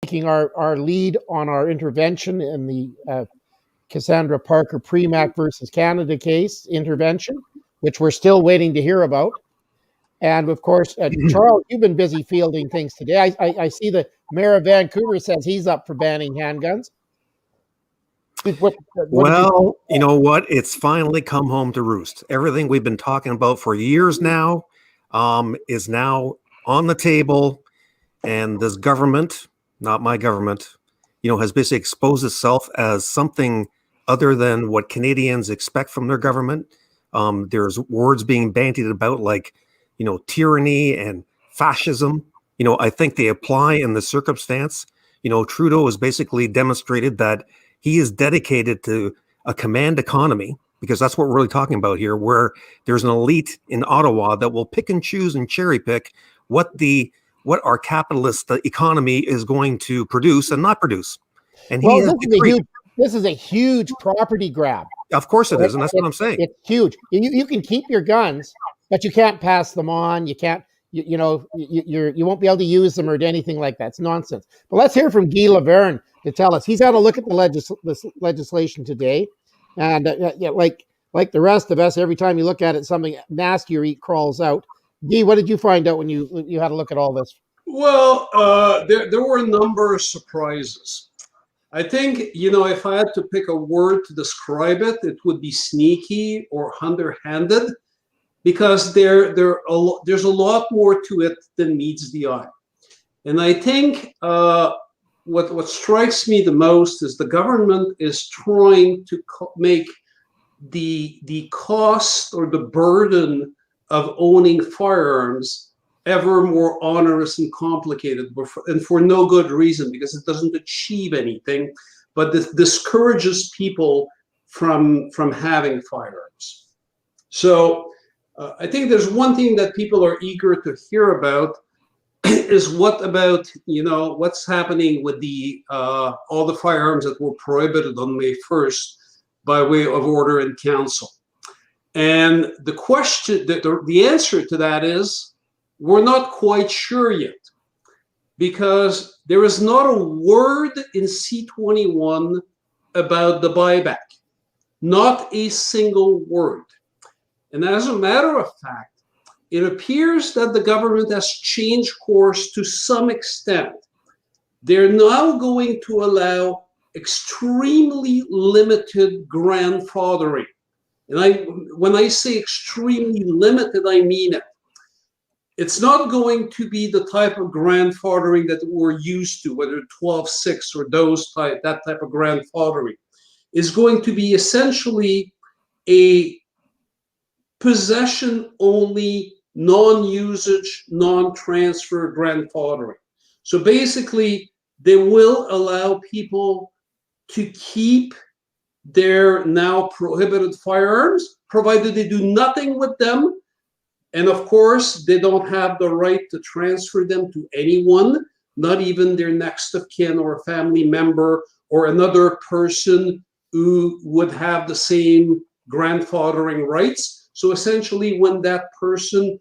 taking our lead on our intervention in the Cassandra Parker Premack versus Canada case intervention, which we're still waiting to hear about. And of course, Charles, you've been busy fielding things today. I see the mayor of Vancouver says he's up for banning handguns. Well, you know what? It's finally come home to roost. Everything we've been talking about for years now is now on the table. And this government, not my government, has basically exposed itself as something other than what Canadians expect from their government. There's words being bandied about like, tyranny and fascism. I think they apply in the circumstance. Trudeau has basically demonstrated that he is dedicated to a command economy, because that's what we're really talking about here, where there's an elite in Ottawa that will pick and choose and cherry pick what our capitalist economy is going to produce and not produce. And this is a huge property grab. Of course it is, and that's what I'm saying. It's huge. You can keep your guns, but you can't pass them on. You can't, you won't be able to use them or anything like that. It's nonsense. But let's hear from Guy Laverne to tell us. He's had a look at the legislation today, and like the rest of us, every time you look at it, something nastier crawls out. Guy, what did you find out when you had a look at all this? Well, there were a number of surprises. I think, if I had to pick a word to describe it, it would be sneaky or underhanded, because there's a lot more to it than meets the eye. And I think what strikes me the most is the government is trying to make the cost or the burden of owning firearms ever more onerous and complicated, and for no good reason, because it doesn't achieve anything, but this discourages people from having firearms. So I think there's one thing that people are eager to hear about is what's happening with the all the firearms that were prohibited on May 1st by way of order in council. And the question, the answer to that is, we're not quite sure yet, because there is not a word in C-21 about the buyback, not a single word. And as a matter of fact, it appears that the government has changed course to some extent. They're now going to allow extremely limited grandfathering. And when I say extremely limited, I mean it. It's not going to be the type of grandfathering that we're used to, whether 12-6 or that type of grandfathering. It's going to be essentially a possession-only, non-usage, non-transfer grandfathering. So basically, they will allow people to keep their now prohibited firearms, provided they do nothing with them. And of course, they don't have the right to transfer them to anyone, not even their next of kin or family member or another person who would have the same grandfathering rights. So essentially, when that person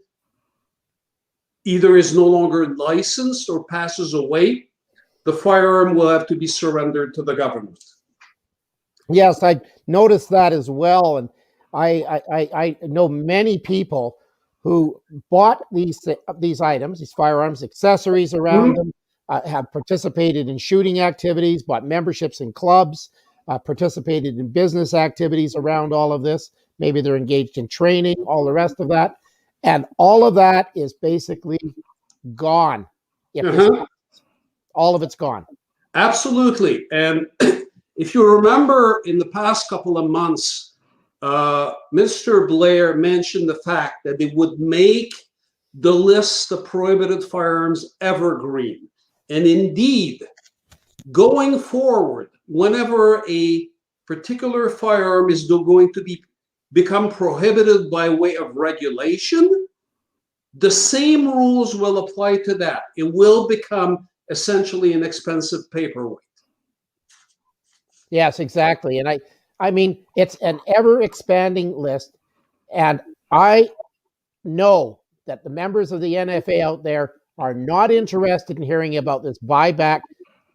either is no longer licensed or passes away, the firearm will have to be surrendered to the government. Yes, I noticed that as well. And I know many people who bought these items, these firearms, accessories around them, have participated in shooting activities, bought memberships in clubs, participated in business activities around all of this. Maybe they're engaged in training, all the rest of that. And all of that is basically gone. All of it's gone. Absolutely. And if you remember, in the past couple of months, Mr. Blair mentioned the fact that they would make the list of prohibited firearms evergreen. And indeed, going forward, whenever a particular firearm is going to become prohibited by way of regulation, the same rules will apply to that. It will become essentially an expensive paperweight. Yes, exactly. And I mean, it's an ever-expanding list, and I know that the members of the NFA out there are not interested in hearing about this buyback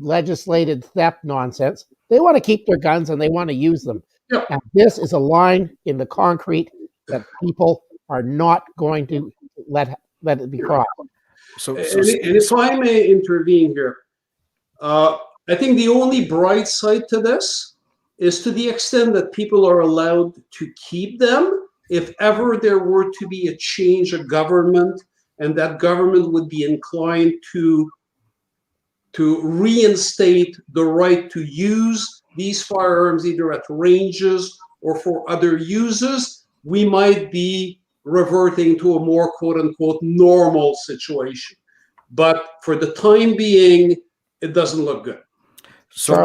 legislated theft nonsense. They want to keep their guns and they want to use them. Yeah. And this is a line in the concrete that people are not going to let it be crossed. And if I may intervene here, I think the only bright side to this is to the extent that people are allowed to keep them. If ever there were to be a change of government, and that government would be inclined to reinstate the right to use these firearms either at ranges or for other uses, we might be reverting to a more quote-unquote normal situation. But for the time being, it doesn't look good. So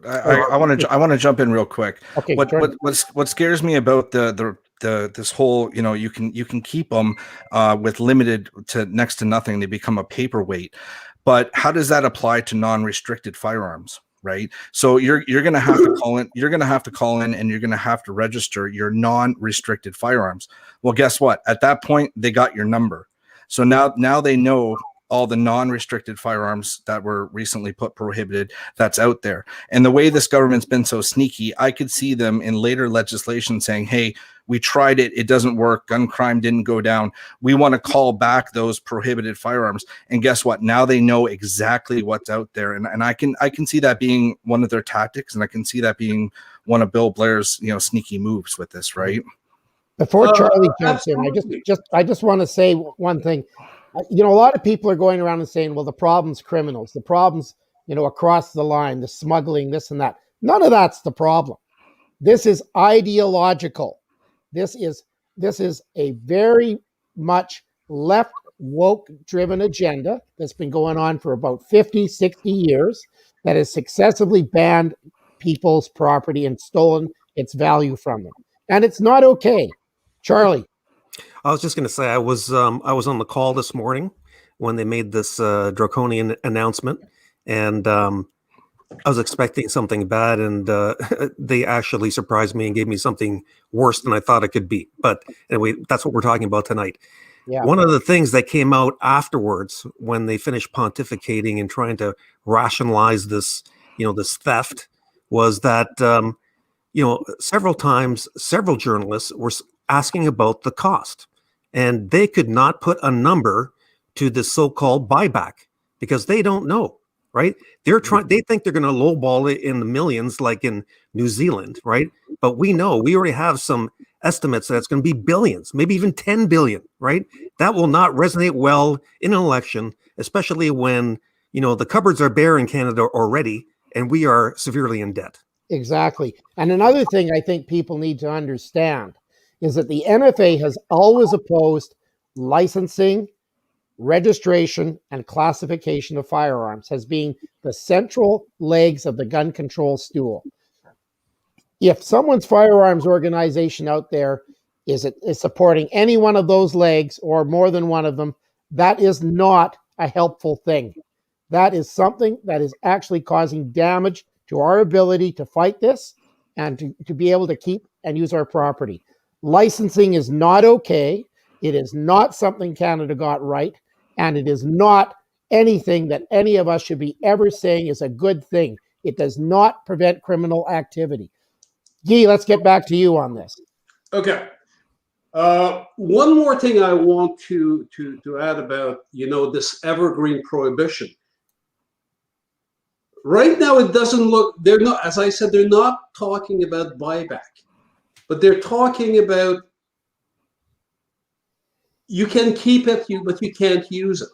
I want to jump in real quick. Okay. What scares me about this whole, you can keep them with limited to next to nothing. They become a paperweight. But how does that apply to non-restricted firearms? Right. So you're going to have to call in. You're going to have to call in, and you're going to have to register your non-restricted firearms. Well, guess what? At that point, they got your number. So now they know all the non-restricted firearms that were recently put prohibited that's out there. And the way this government's been so sneaky, I could see them in later legislation saying, hey, we tried it. It doesn't work. Gun crime didn't go down. We want to call back those prohibited firearms. And guess what? Now they know exactly what's out there. And I can see that being one of their tactics. And I can see that being one of Bill Blair's, sneaky moves with this, right? Before Charlie jumps in, I just want to say one thing. A lot of people are going around and saying, well, the problem's criminals, the problem's, across the line, the smuggling, this and that. None of that's the problem. This is ideological. This is a very much left woke driven agenda that's been going on for about 50, 60 years that has successively banned people's property and stolen its value from them. And it's not okay. Charlie. I was just going to say I was on the call this morning when they made this draconian announcement, and I was expecting something bad, and they actually surprised me and gave me something worse than I thought it could be. But anyway, that's what we're talking about tonight. Yeah. One of the things that came out afterwards when they finished pontificating and trying to rationalize this, this theft, was that several times, several journalists were asking about the cost, and they could not put a number to the so-called buyback because they don't know, right? They think they're going to lowball it in the millions like in New Zealand, right? But we already have some estimates that it's going to be billions, maybe even 10 billion, right? That will not resonate well in an election, especially when, the cupboards are bare in Canada already and we are severely in debt. Exactly. And another thing I think people need to understand is that the NFA has always opposed licensing, registration, and classification of firearms as being the central legs of the gun control stool. If someone's firearms organization out there is supporting any one of those legs or more than one of them, that is not a helpful thing. That is something that is actually causing damage to our ability to fight this and to be able to keep and use our property. Licensing is not okay. It is not something Canada got right. And it is not anything that any of us should be ever saying is a good thing. It does not prevent criminal activity. Guy, let's get back to you on this. Okay. One more thing I want to add about, this evergreen prohibition. Right now, it doesn't look, they're not, as I said, they're not talking about buyback, but they're talking about you can keep it, but you can't use it.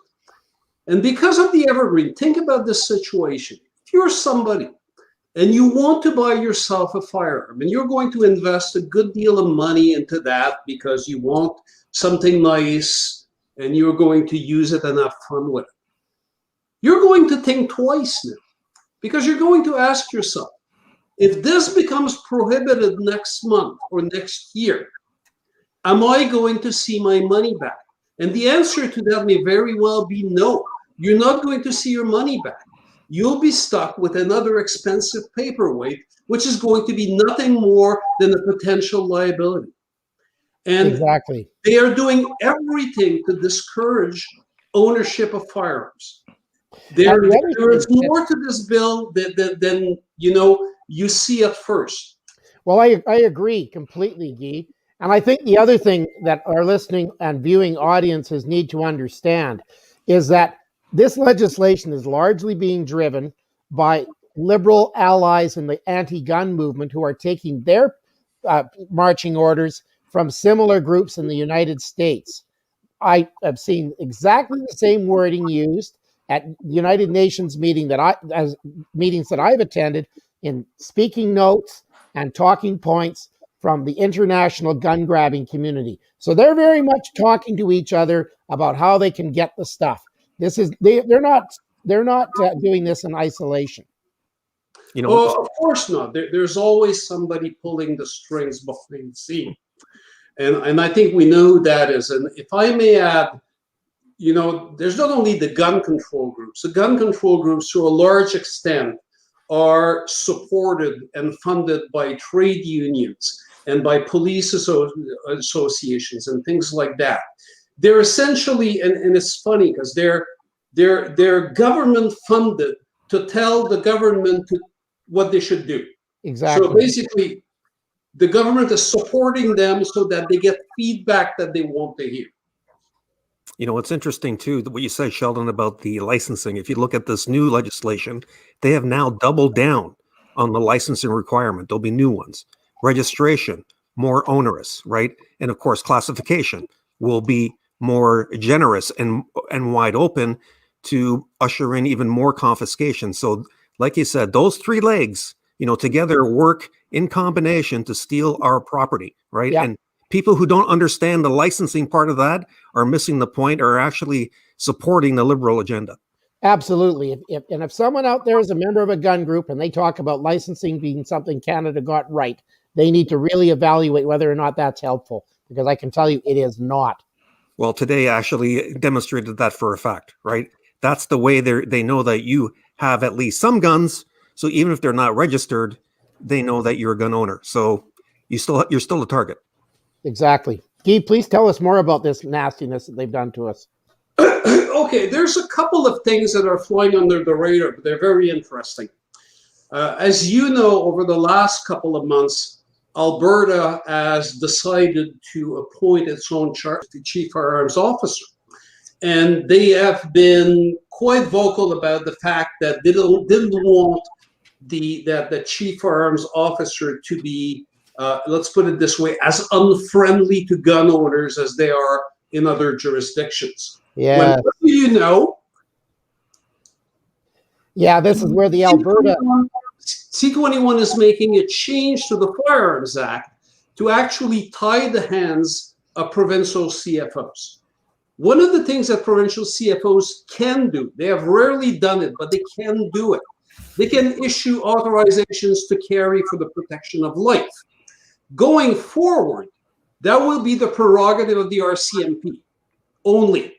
And because of the evergreen, think about this situation. If you're somebody and you want to buy yourself a firearm and you're going to invest a good deal of money into that because you want something nice and you're going to use it and have fun with it, you're going to think twice now. Because you're going to ask yourself, if this becomes prohibited next month or next year, am I going to see my money back? And the answer to that may very well be no. You're not going to see your money back. You'll be stuck with another expensive paperweight, which is going to be nothing more than a potential liability. And exactly. They are doing everything to discourage ownership of firearms. There, And the other there is thing that- more to this bill than you see at first. Well, I agree completely, Guy. And I think the other thing that our listening and viewing audiences need to understand is that this legislation is largely being driven by liberal allies in the anti-gun movement who are taking their marching orders from similar groups in the United States. I have seen exactly the same wording used at United Nations meetings that I've attended in speaking notes and talking points from the international gun grabbing community. So they're very much talking to each other about how they can get the stuff. They're not doing this in isolation. Well, of course not. There's always somebody pulling the strings behind the scene. And I think we know who that is. And if I may add, there's not only the gun control groups. The gun control groups, to a large extent, are supported and funded by trade unions and by police associations and things like that. They're essentially, and it's funny because they're government funded to tell the government what they should do. Exactly. So basically, the government is supporting them so that they get feedback that they want to hear. It's interesting too, what you said, Sheldon, about the licensing. If you look at this new legislation, they have now doubled down on the licensing requirement. There'll be new ones. Registration, more onerous, right? And of course, classification will be more generous and wide open to usher in even more confiscation. So like you said, those three legs, together work in combination to steal our property, right? Yeah. And people who don't understand the licensing part of that are missing the point, are actually supporting the liberal agenda. Absolutely. If someone out there is a member of a gun group and they talk about licensing being something Canada got right, they need to really evaluate whether or not that's helpful, because I can tell you it is not. Well, today actually demonstrated that for a fact, right? That's the way they know that you have at least some guns. So even if they're not registered, they know that you're a gun owner. So you're still a target. Exactly. Guy, please tell us more about this nastiness that they've done to us. Okay, there's a couple of things that are flying under the radar, but they're very interesting. As you know, over the last couple of months, Alberta has decided to appoint its own chief firearms officer. And they have been quite vocal about the fact that they didn't want the chief firearms officer to be, let's put it this way, as unfriendly to gun owners as they are in other jurisdictions. Yeah. What do you know? Yeah, this is where the Alberta C-21 is making a change to the Firearms Act to actually tie the hands of provincial CFOs. One of the things that provincial CFOs can do, they have rarely done it, but they can do it. They can issue authorizations to carry for the protection of life. Going forward, that will be the prerogative of the RCMP only.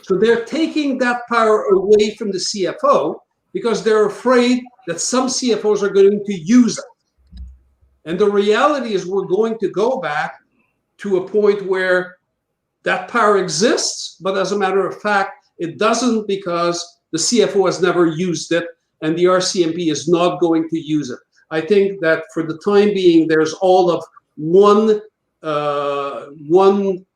So they're taking that power away from the CFO because they're afraid that some CFOs are going to use it. And the reality is we're going to go back to a point where that power exists, but as a matter of fact, it doesn't, because the CFO has never used it and the RCMP is not going to use it. I think that for the time being, there's all of one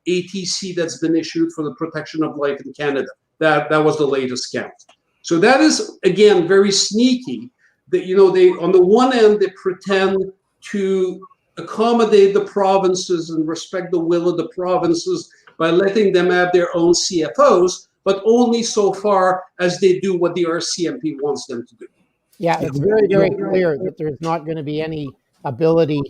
ATC that's been issued for the protection of life in Canada. That was the latest count. So that is, again, very sneaky. That, they, on the one end, they pretend to accommodate the provinces and respect the will of the provinces by letting them have their own CFOs, but only so far as they do what the RCMP wants them to do. Yeah, it's very, very clear that there's not going to be any ability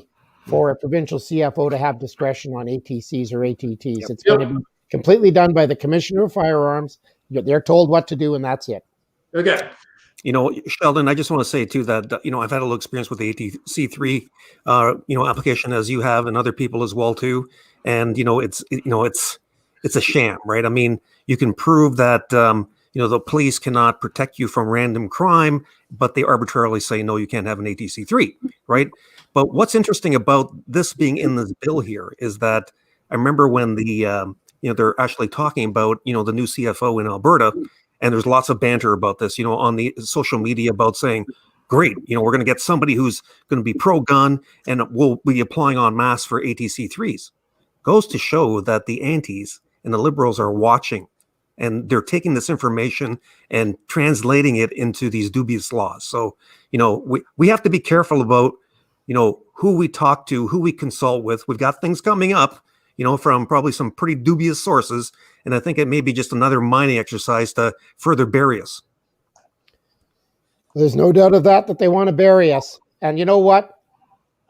for a provincial CFO to have discretion on ATCs or ATTs. It's going to be completely done by the Commissioner of Firearms. They're told what to do, and that's it. Okay. Sheldon, I just want to say too that I've had a little experience with the ATC3 application, as you have, and other people as well too. And it's a sham, right? I mean, you can prove that the police cannot protect you from random crime, but they arbitrarily say no, you can't have an ATC3, right? But what's interesting about this being in this bill here is that I remember when they're actually talking about the new CFO in Alberta, And there's lots of banter about this, on the social media about saying, great, we're going to get somebody who's going to be pro-gun and we'll be applying en masse for ATC3s. Goes to show that the antis and the liberals are watching, and they're taking this information and translating it into these dubious laws. So, we have to be careful about, who we talk to, who we consult with. We've got things coming up, from probably some pretty dubious sources. And I think it may be just another mining exercise to further bury us. There's no doubt of that they want to bury us. And you know what?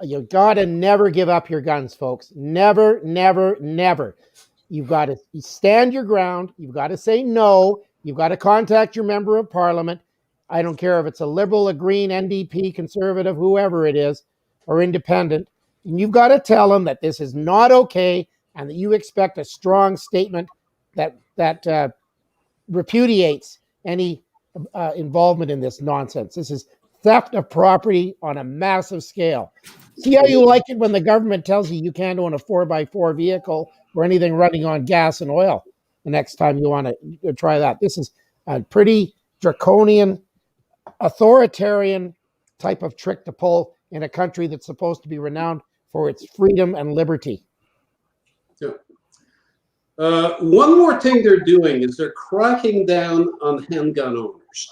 You got to never give up your guns, folks. Never, never, never. You've got to stand your ground. You've got to say no. You've got to contact your member of parliament. I don't care if it's a liberal, a green, NDP, conservative, whoever it is, or independent. And you've got to tell them that this is not okay and that you expect a strong statement that repudiates any involvement in this nonsense. This is theft of property on a massive scale. See how you like it when the government tells you can't own a 4x4 vehicle or anything running on gas and oil the next time you want to try that. This is a pretty draconian, authoritarian type of trick to pull in a country that's supposed to be renowned for its freedom and liberty. Yeah. One more thing they're doing is they're cracking down on handgun owners.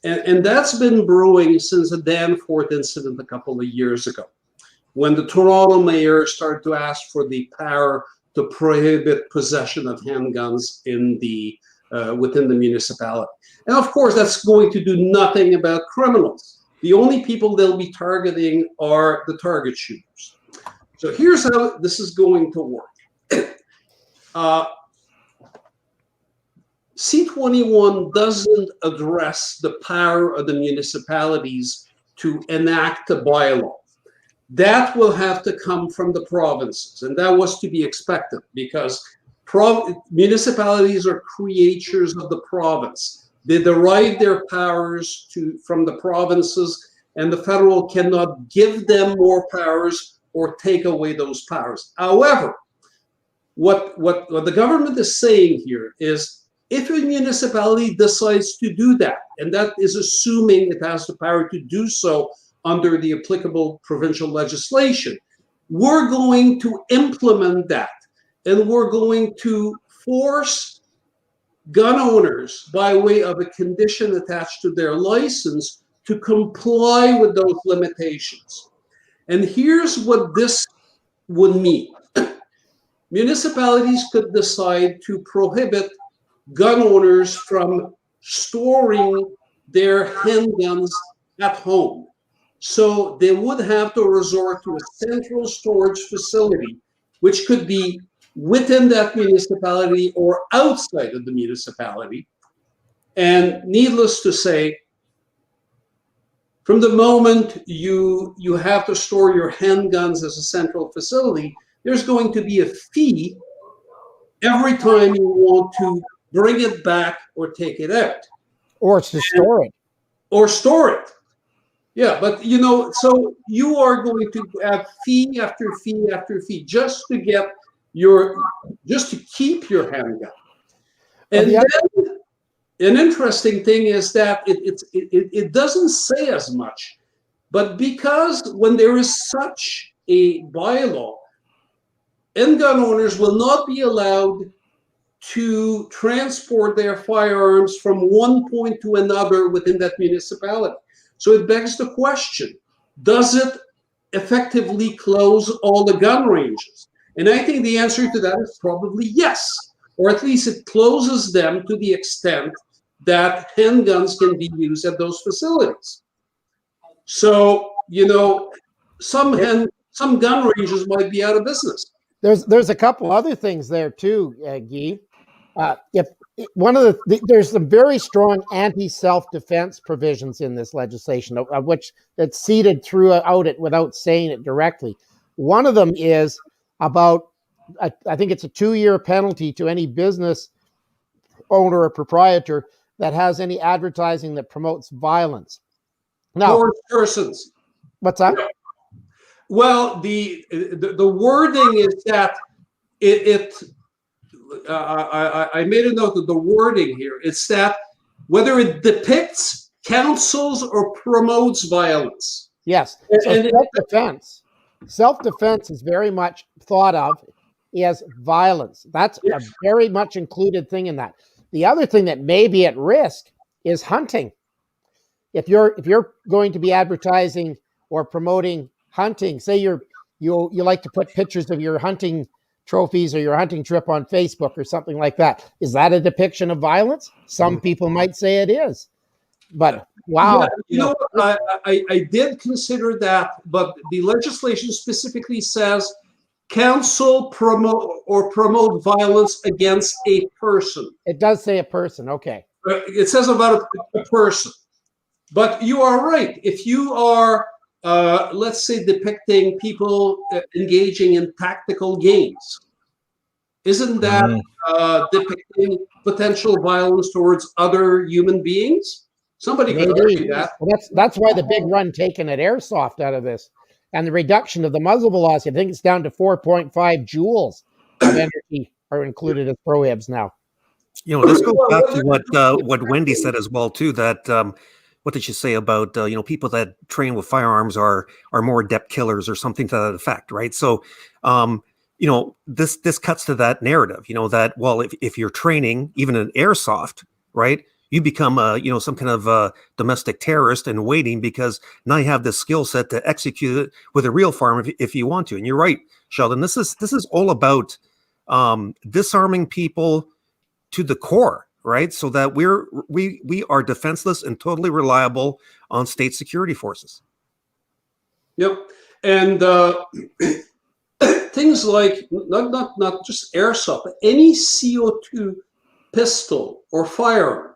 And that's been brewing since the Danforth incident a couple of years ago, when the Toronto mayor started to ask for the power to prohibit possession of handguns in the within the municipality. And of course, that's going to do nothing about criminals. The only people they'll be targeting are the target shooters. So here's how this is going to work. C-21 doesn't address the power of the municipalities to enact a bylaw. That will have to come from the provinces, and that was to be expected because municipalities are creatures of the province. They derive their powers from the provinces, and the federal cannot give them more powers or take away those powers. However, what the government is saying here is, if a municipality decides to do that, and that is assuming it has the power to do so under the applicable provincial legislation, we're going to implement that, and we're going to force gun owners, by way of a condition attached to their license, to comply with those limitations. And here's what this would mean. Municipalities could decide to prohibit gun owners from storing their handguns at home. So they would have to resort to a central storage facility, which could be within that municipality or outside of the municipality. And needless to say, from the moment you have to store your handguns as a central facility, there's going to be a fee every time you want to bring it back or take it out. Or to store it. Or store it. Yeah, but so you are going to have fee after fee after fee just to keep your handgun. And then an interesting thing is that it doesn't say as much, but because when there is such a bylaw, handgun owners will not be allowed to transport their firearms from one point to another within that municipality. So it begs the question, does it effectively close all the gun ranges? And I think the answer to that is probably yes, or at least it closes them to the extent that handguns can be used at those facilities. So, some gun ranges might be out of business. There's a couple other things there too, Guy. There's some very strong anti-self-defense provisions in this legislation, of which it's seeded throughout it without saying it directly. One of them is about, I think it's a 2-year penalty to any business owner or proprietor that has any advertising that promotes violence. Now, for persons. What's that? Well, the wording is that I made a note of the wording here. It's that whether it depicts, counsels, or promotes violence. Yes. So self-defense is very much thought of as violence. That's a very much included thing in that. The other thing that may be at risk is hunting. If you're going to be advertising or promoting hunting, say you like to put pictures of your hunting trophies or your hunting trip on Facebook or something like that, is that a depiction of violence? Some people might say it is, but wow. Yeah, I did consider that, but the legislation specifically says counsel, promote violence against a person. It does say a person. Okay. It says about a person. But you are right. If you are, let's say, depicting people engaging in tactical games, isn't that depicting potential violence towards other human beings? Somebody could argue that. Well, that's why the big run taken at airsoft out of this, and the reduction of the muzzle velocity. I think it's down to 4.5 joules of energy are included as prohibs now. This goes back to what Wendy said as well too. That what did she say about people that train with firearms are more adept killers or something to that effect, right? So this cuts to that narrative, that, well, if you're training even in airsoft, right, you become some kind of domestic terrorist and waiting, because now you have this skill set to execute it with a real firearm if you want to. And you're right, Sheldon, this is all about disarming people to the core, right? So that we are defenseless and totally reliable on state security forces. Yep. And things like not just airsoft, but any CO2 pistol or firearm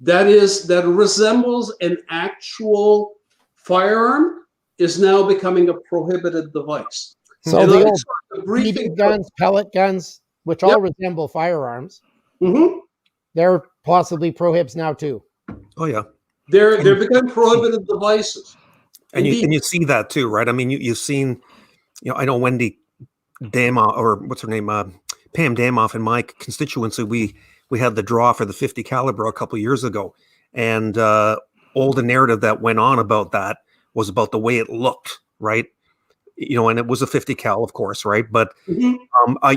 that resembles an actual firearm is now becoming a prohibited device. So the old BB guns, pellet guns, which all resemble firearms, they're possibly prohibs now too. Oh yeah, they're becoming prohibited devices. And you see that too, right? I mean, you've seen, I know Wendy Damoff, or what's her name, Pam Damoff, in my constituency, we had the draw for the 50 caliber a couple of years ago, and all the narrative that went on about that was about the way it looked, right? And it was a 50 cal, of course, right? But I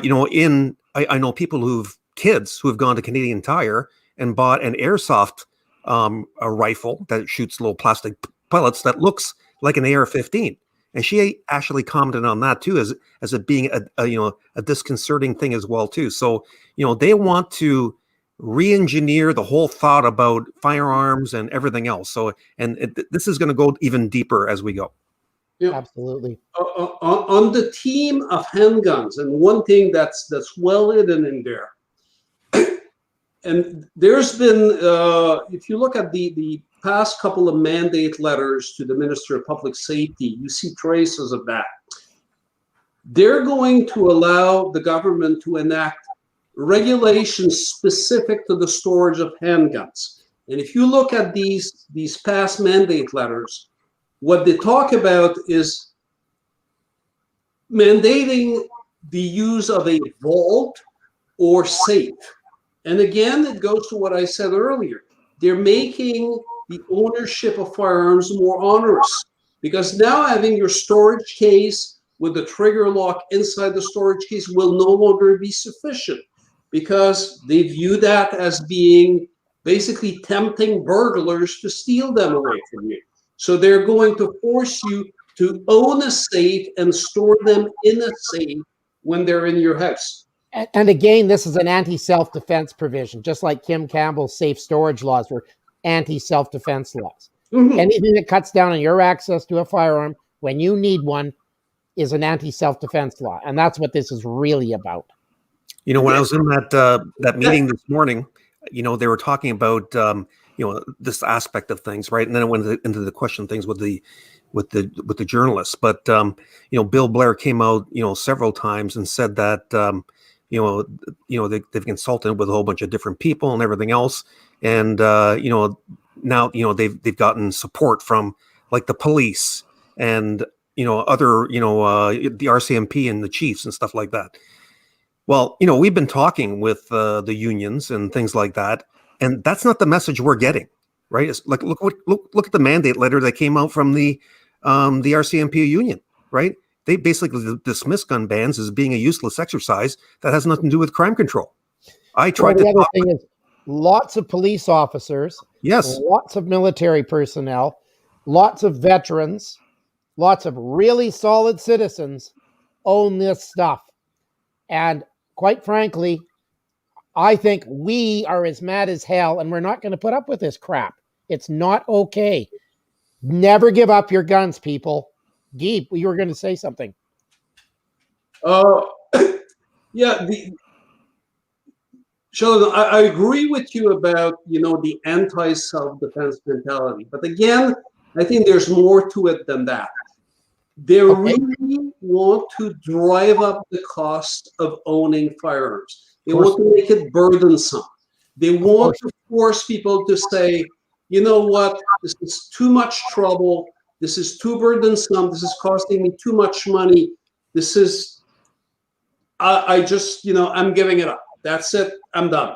know people kids who have gone to Canadian Tire and bought an airsoft a rifle that shoots little plastic pellets that looks like an AR-15, and she actually commented on that too, as it being a disconcerting thing as well too. So they want to re-engineer the whole thought about firearms and everything else. So this is going to go even deeper as we go. Yeah, absolutely. On the theme of handguns, and one thing that's well hidden in there, and there's been, if you look at the past couple of mandate letters to the Minister of Public Safety, you see traces of that. They're going to allow the government to enact regulations specific to the storage of handguns. And if you look at these past mandate letters, what they talk about is mandating the use of a vault or safe. And again, it goes to what I said earlier. They're making the ownership of firearms more onerous, because now having your storage case with the trigger lock inside the storage case will no longer be sufficient, because they view that as being basically tempting burglars to steal them away from you. So they're going to force you to own a safe and store them in a safe when they're in your house. And again, this is an anti-self-defense provision, just like Kim Campbell's safe storage laws were anti-self-defense laws. Anything that cuts down on your access to a firearm when you need one is an anti-self-defense law. And that's what this is really about. When I was in that meeting this morning, they were talking about this aspect of things, right? And then it went into the question things with the journalists. But Bill Blair came out several times and said that they've consulted with a whole bunch of different people and everything else, and now they've gotten support from like the police and other the RCMP and the chiefs and stuff like that. Well, we've been talking with the unions and things like that, And that's not the message we're getting, right? It's like, look at the mandate letter that came out from the RCMP union, right? They basically dismiss gun bans as being a useless exercise that has nothing to do with crime control. I tried the to other talk thing is lots of police officers, yes, lots of military personnel, lots of veterans, lots of really solid citizens own this stuff. And quite frankly, I think we are as mad as hell, and we're not going to put up with this crap. It's not okay. Never give up your guns, people. Guy, you were going to say something. Yeah, Sheldon, I agree with you about, the anti-self-defense mentality. But again, I think there's more to it than that. They really want to drive up the cost of owning firearms. They want to make it burdensome. They want to force people to say, you know what, this is too much trouble. This is too burdensome. This is costing me too much money. This is, I just, I'm giving it up. That's it. I'm done.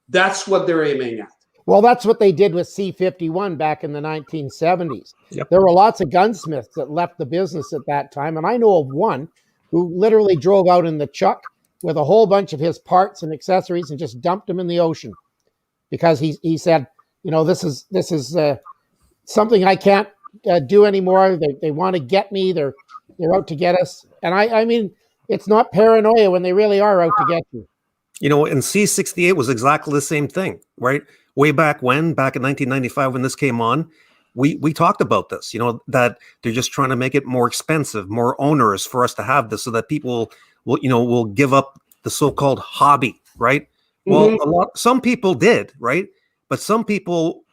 That's what they're aiming at. Well, that's what they did with C-21 back in the 1970s. Yep. There were lots of gunsmiths that left the business at that time. And I know of one who literally drove out in the truck with a whole bunch of his parts and accessories and just dumped them in the ocean because he said, this is something I can't do anymore. They want to get me. They're out to get us. And I mean, it's not paranoia when they really are out to get you. And C-68 was exactly the same thing, right? Way back in 1995, when this came on, we talked about this, that they're just trying to make it more expensive, more onerous for us to have this so that people will give up the so-called hobby, right? Mm-hmm. Well, some people did, right? But some people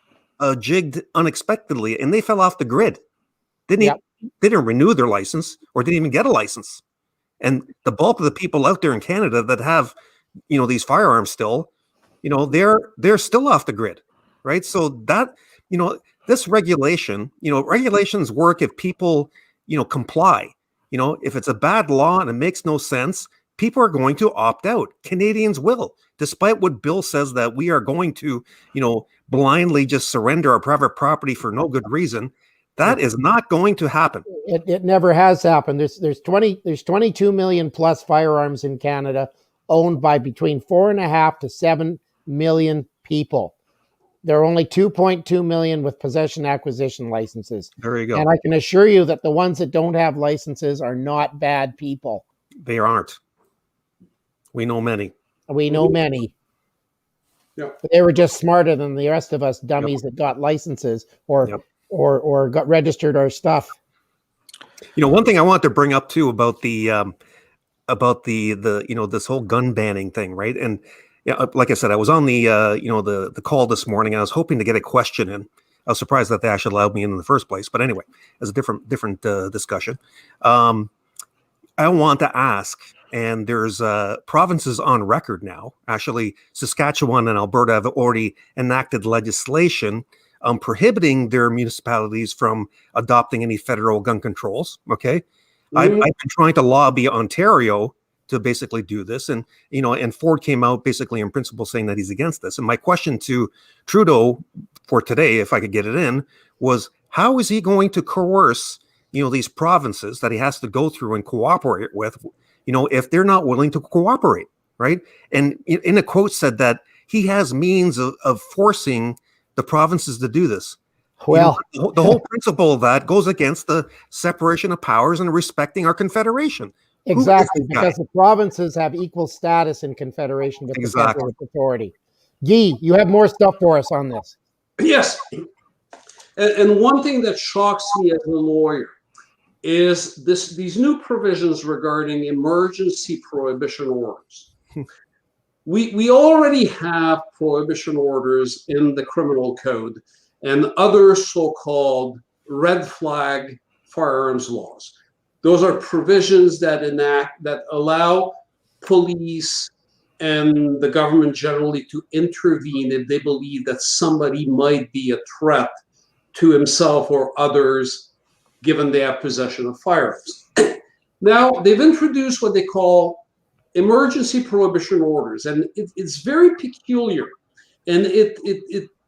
jigged unexpectedly and they fell off the grid. They didn't renew their license or didn't even get a license. And the bulk of the people out there in Canada that have these firearms still, they're still off the grid, right? So that, this regulation, regulations work if people, comply. If it's a bad law and it makes no sense, people are going to opt out. Canadians will, despite what Bill says that we are going to, blindly just surrender our private property for no good reason. That is not going to happen. It never has happened. There's 22 million plus firearms in Canada, owned by between 4.5 to 7 million people. There are only 2.2 million with possession acquisition licenses. There you go. And I can assure you that the ones that don't have licenses are not bad people. They aren't. We know many. We know many. Yeah. But they were just smarter than the rest of us dummies that got licenses or got registered our stuff. One thing I want to bring up too about the this whole gun banning thing, right? And like I said, I was on the the call this morning. I was hoping to get a question in. I was surprised that they actually allowed me in the first place. But anyway, it's a different discussion. I want to ask, and there's provinces on record now. Actually, Saskatchewan and Alberta have already enacted legislation prohibiting their municipalities from adopting any federal gun controls. Okay. Mm-hmm. I've been trying to lobby Ontario to basically do this. And, and Ford came out basically in principle saying that he's against this. And my question to Trudeau for today, if I could get it in, was how is he going to coerce, these provinces that he has to go through and cooperate with, if they're not willing to cooperate, right? And in a quote said that he has means of forcing the provinces to do this. Well, the whole principle of that goes against the separation of powers and respecting our confederation. Exactly, because the provinces have equal status in confederation with the federal authority. Guy, you have more stuff for us on this. Yes. And one thing that shocks me as a lawyer is these new provisions regarding emergency prohibition orders. We already have prohibition orders in the criminal code and other so-called red flag firearms laws. Those are provisions that allow police and the government generally to intervene if they believe that somebody might be a threat to himself or others, given they have possession of firearms. Now, they've introduced what they call emergency prohibition orders, and it's very peculiar and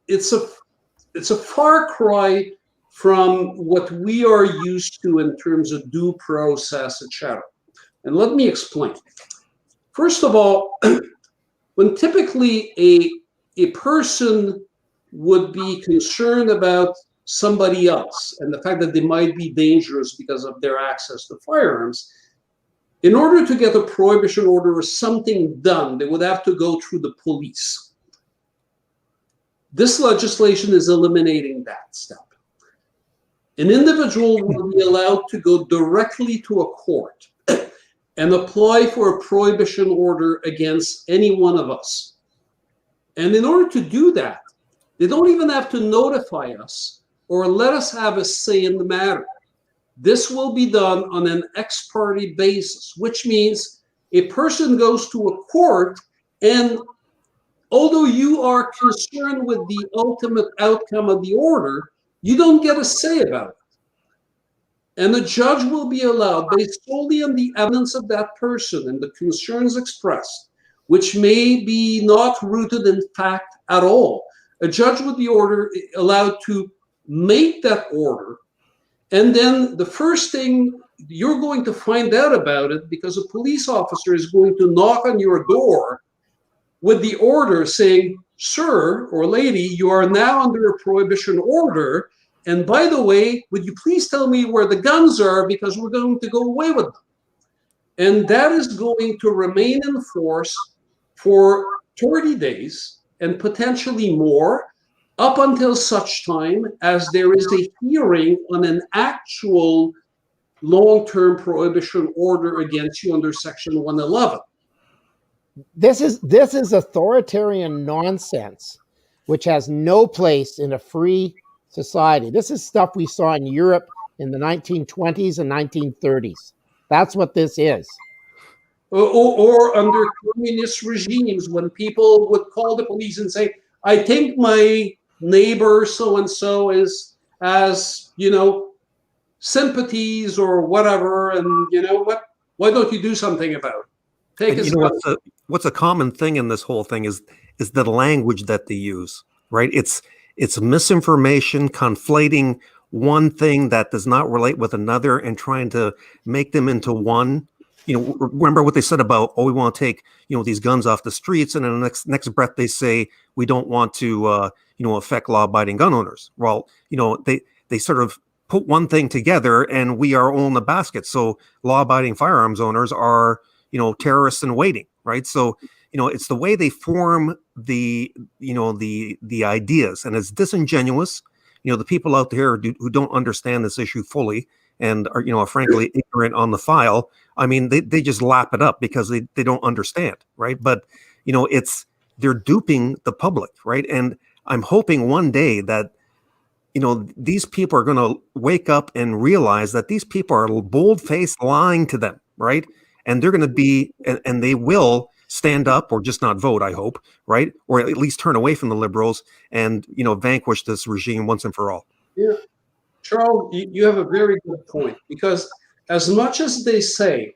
it's a far cry from what we are used to in terms of due process, etc. And let me explain. First of all, when typically a person would be concerned about somebody else and the fact that they might be dangerous because of their access to firearms, in order to get a prohibition order or something done, they would have to go through the police. This legislation is eliminating that step. An individual will be allowed to go directly to a court and apply for a prohibition order against any one of us. And in order to do that, they don't even have to notify us or let us have a say in the matter. This will be done on an ex parte basis, which means a person goes to a court, and although you are concerned with the ultimate outcome of the order, you don't get a say about it. And the judge will be allowed, based solely on the evidence of that person and the concerns expressed, which may be not rooted in fact at all, a judge would be allowed to make that order. And then the first thing you're going to find out about it, because a police officer is going to knock on your door with the order saying, sir or lady, you are now under a prohibition order. And by the way, would you please tell me where the guns are, because we're going to go away with them. And that is going to remain in force for 30 days and potentially more, up until such time as there is a hearing on an actual long-term prohibition order against you under Section 111. This is authoritarian nonsense, which has no place in a free society. This is stuff we saw in Europe in the 1920s and 1930s. That's what this is. Or under communist regimes, when people would call the police and say, I think my neighbor so-and-so has, sympathies or whatever, and you know what? Why don't you do something about it? What's a common thing in this whole thing is the language that they use, right? It's misinformation, conflating one thing that does not relate with another and trying to make them into one. Remember what they said about, we want to take, these guns off the streets. And in the next breath, they say, we don't want to, affect law-abiding gun owners. Well, they sort of put one thing together and we are all in the basket. So law-abiding firearms owners are, terrorists in waiting, right? So, it's the way they form the ideas, and it's disingenuous. The people out there who don't understand this issue fully and are frankly ignorant on the file. I mean, they just lap it up because they don't understand, right? But they're duping the public, right? And I'm hoping one day that these people are going to wake up and realize that these people are bold-faced lying to them, right? And they're going to be, and they will stand up or just not vote, I hope, right? Or at least turn away from the liberals and vanquish this regime once and for all. Yeah. Charles, you have a very good point, because as much as they say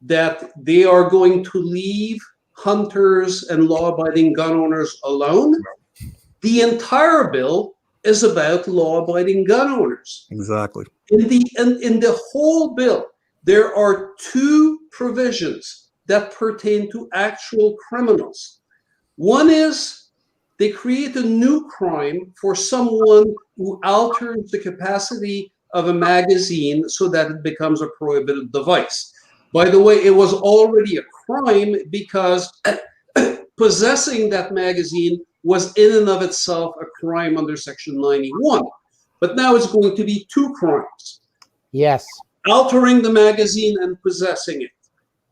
that they are going to leave hunters and law-abiding gun owners alone, the entire bill is about law-abiding gun owners. Exactly. In the whole bill, there are two provisions that pertain to actual criminals. One is they create a new crime for someone who alters the capacity of a magazine so that it becomes a prohibited device. By the way, it was already a crime because possessing that magazine was in and of itself a crime under Section 91. But now it's going to be two crimes. Yes. Altering the magazine and possessing it.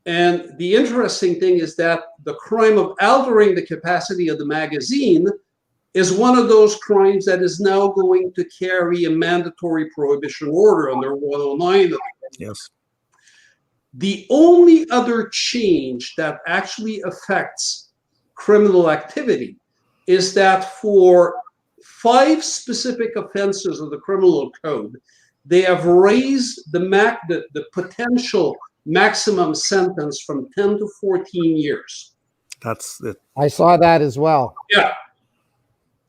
And the interesting thing is that the crime of altering the capacity of the magazine is one of those crimes that is now going to carry a mandatory prohibition order under 109. Yes. The only other change that actually affects criminal activity is that for 5 specific offenses of the criminal code, they have raised the potential maximum sentence from 10 to 14 years. That's it. I saw that as well. Yeah.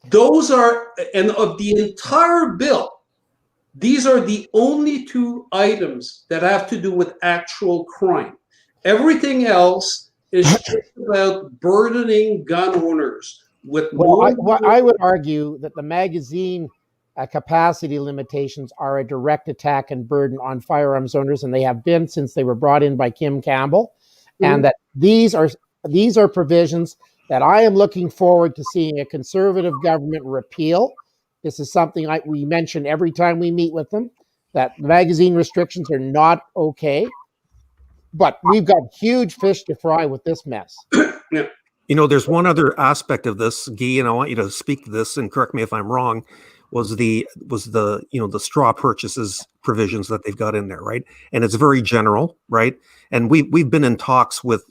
Those are, and of the entire bill, these are the only two items that have to do with actual crime. Everything else is just about burdening gun owners with more. I would argue that the magazine capacity limitations are a direct attack and burden on firearms owners, and they have been since they were brought in by Kim Campbell. And that these are provisions that I am looking forward to seeing a conservative government repeal. This is something we mention every time we meet with them, that magazine restrictions are not okay. But we've got huge fish to fry with this mess. Yeah. You know, there's one other aspect of this, Guy, and I want you to speak to this and correct me if I'm wrong, was the the straw purchases provisions that they've got in there, right? And it's very general, right? And we've been in talks with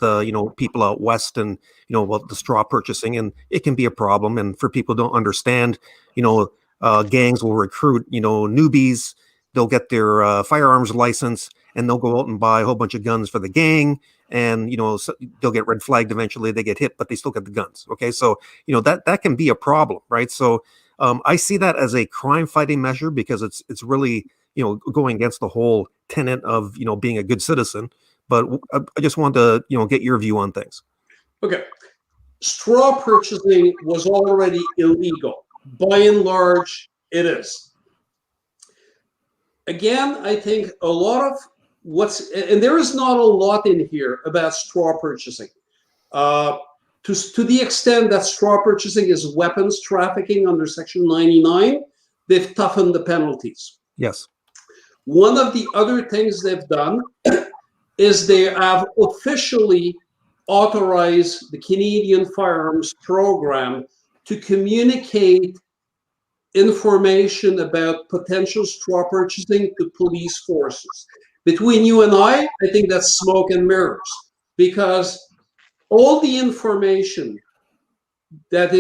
people out west and about the straw purchasing, and it can be a problem. And for people who don't understand, gangs will recruit newbies. They'll get their firearms license and they'll go out and buy a whole bunch of guns for the gang. And so they'll get red flagged eventually. They get hit, but they still get the guns. Okay, so that can be a problem, right? So I see that as a crime fighting measure because it's really going against the whole tenet of being a good citizen. But I just want to get your view on things. Okay, straw purchasing was already illegal. By and large, it is. Again, I think a lot of and there is not a lot in here about straw purchasing. To the extent that straw purchasing is weapons trafficking under Section 99, they've toughened the penalties. Yes. One of the other things they've done is they have officially authorized the Canadian Firearms Program to communicate information about potential straw purchasing to police forces. Between you and I think that's smoke and mirrors, because all the information that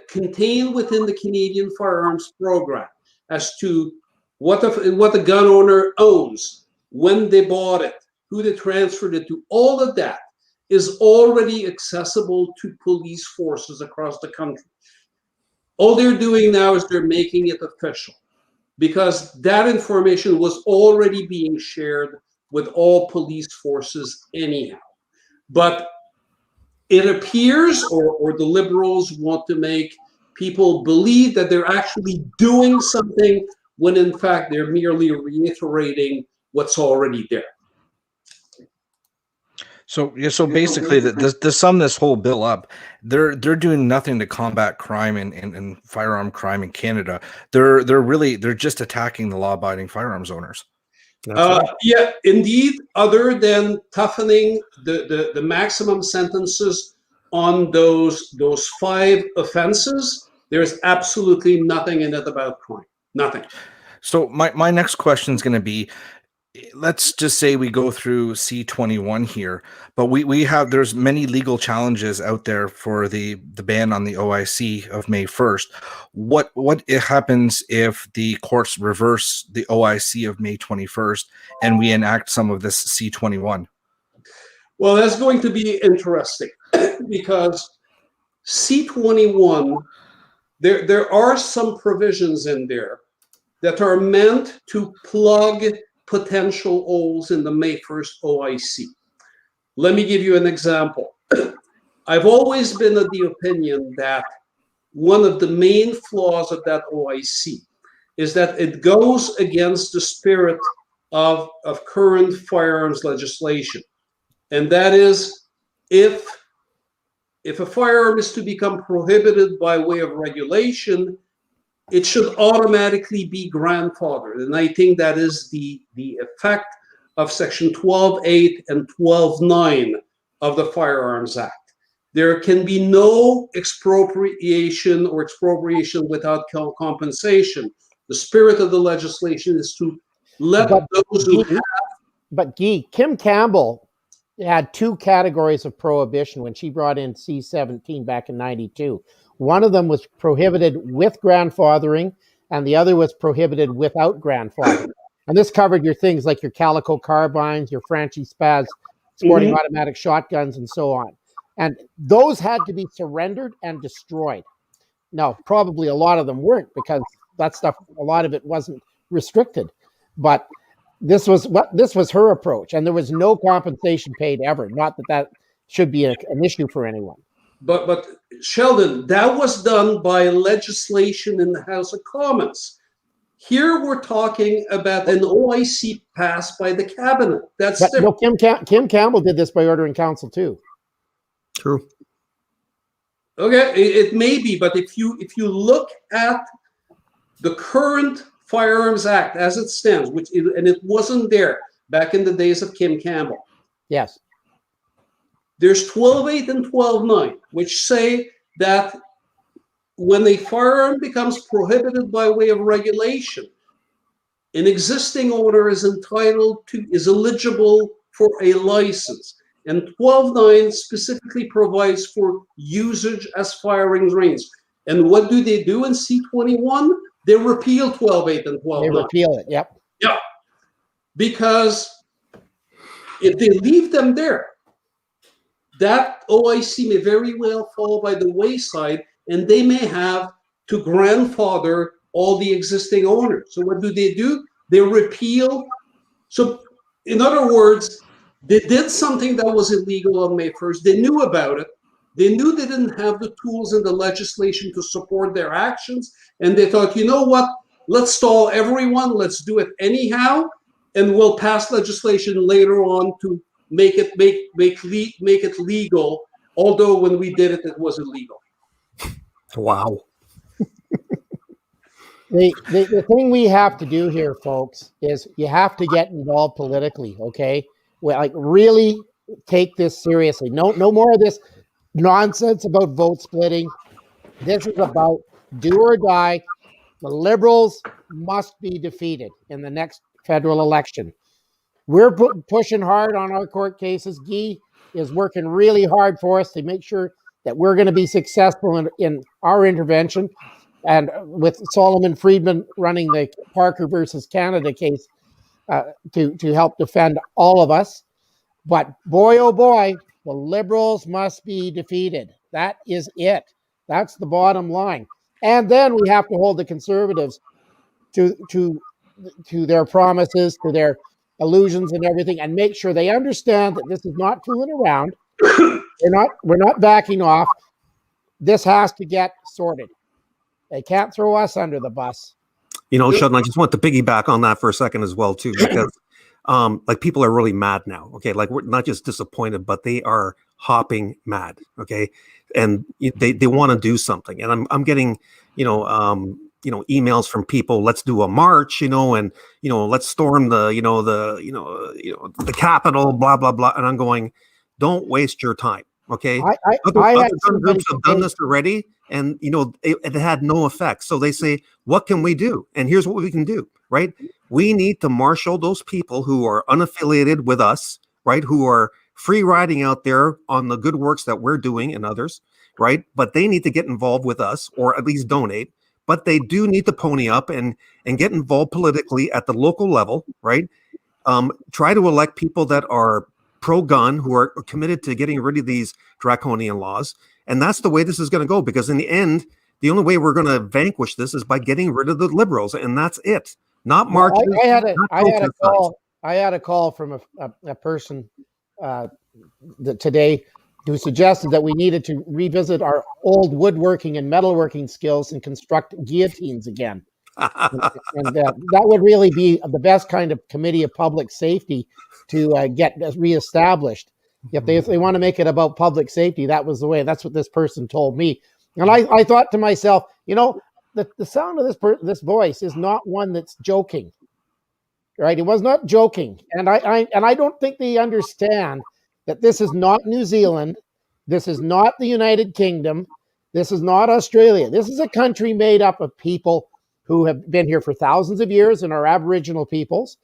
contained within the Canadian Firearms Program as to what the gun owner owns, when they bought it, who they transferred it to, all of that is already accessible to police forces across the country. All they're doing now is they're making it official, because that information was already being shared with all police forces anyhow. But it appears, or the Liberals want to make people believe that they're actually doing something when in fact they're merely reiterating what's already there. So basically, to sum this whole bill up, they're doing nothing to combat crime and firearm crime in Canada. They're just attacking the law-abiding firearms owners. Yeah, indeed. Other than toughening the maximum sentences on those 5 offenses, there's absolutely nothing in it about crime. Nothing. So my next question is going to be, let's just say we go through C-21 here, but there's many legal challenges out there for the ban on the OIC of May 1st. What happens if the courts reverse the OIC of May 21st and we enact some of this C-21? Well, that's going to be interesting because C-21, there are some provisions in there that are meant to plug potential holes in the May 1st OIC. Let me give you an example. I've always been of the opinion that one of the main flaws of that OIC is that it goes against the spirit of current firearms legislation. And that is, if a firearm is to become prohibited by way of regulation, it should automatically be grandfathered. And I think that is the effect of Section 12.8 and 12.9 of the Firearms Act. There can be no expropriation or expropriation without compensation. The spirit of the legislation is to let those who have. But Guy, Kim Campbell had 2 categories of prohibition when she brought in C-17 back in 92. One of them was prohibited with grandfathering, and the other was prohibited without grandfathering. And this covered your things like your calico carbines, your Franchi Spaz sporting automatic shotguns, and so on. And those had to be surrendered and destroyed. No, probably a lot of them weren't, because that stuff, a lot of it wasn't restricted. But this was her approach, and there was no compensation paid ever. Not that should be an issue for anyone. But Sheldon, that was done by legislation in the House of Commons. Here we're talking about an OIC passed by the cabinet. That's no, Kim Campbell did this by order in council too. True. Okay, it may be, but if you look at the current Firearms Act as it stands, and it wasn't there back in the days of Kim Campbell. Yes. There's 12.8 and 12.9, which say that when a firearm becomes prohibited by way of regulation, an existing owner is eligible for a license. And 12.9 specifically provides for usage as firing range. And what do they do in C-21? They repeal 12.8 and 12.9. They repeal it, yep. Yeah. Because if they leave them there, that OIC may very well fall by the wayside, and they may have to grandfather all the existing owners. So what do? They repeal. So in other words, they did something that was illegal on May 1st. They knew about it. They knew they didn't have the tools in the legislation to support their actions. And they thought, you know what? Let's stall everyone. Let's do it anyhow. And we'll pass legislation later on to make it legal. Although when we did it, it was illegal. Wow. The thing we have to do here, folks, is you have to get involved politically, okay? Well, like, really take this seriously. No more of this nonsense about vote splitting. This is about do or die. The Liberals must be defeated in the next federal election. We're pushing hard on our court cases. Guy is working really hard for us to make sure that we're going to be successful in our intervention. And with Solomon Friedman running the Parker versus Canada case to help defend all of us. But boy, oh boy, the Liberals must be defeated. That is it. That's the bottom line. And then we have to hold the Conservatives to their promises, to their illusions and everything, and make sure they understand that this is not fooling around. We're not backing off. This has to get sorted. They can't throw us under the bus. You know, Sheldon, I just want to piggyback on that for a second as well, too, because like, people are really mad now. Okay. Like, we're not just disappointed, but they are hopping mad. Okay. And they want to do something. And I'm getting, emails from people, let's do a march, and, let's storm the Capitol, blah, blah, blah. And I'm going, don't waste your time. Okay. Other groups have done this already, and it had no effect. So they say, what can we do? And here's what we can do, right? We need to marshal those people who are unaffiliated with us, right? Who are free riding out there on the good works that we're doing and others, right? But they need to get involved with us, or at least donate. But they do need to pony up and get involved politically at the local level, right? Try to elect people that are pro-gun, who are committed to getting rid of these draconian laws. And that's the way this is going to go, because in the end, the only way we're going to vanquish this is by getting rid of the Liberals, and that's it. Not marches. I had a call from a person today who suggested that we needed to revisit our old woodworking and metalworking skills and construct guillotines again. and that would really be the best kind of committee of public safety to get reestablished. If they want to make it about public safety, that was the way. That's what this person told me. And I thought to myself, the sound of this voice is not one that's joking, right? It was not joking. And I don't think they understand that this is not New Zealand. This is not the United Kingdom. This is not Australia. This is a country made up of people who have been here for thousands of years and are Aboriginal peoples,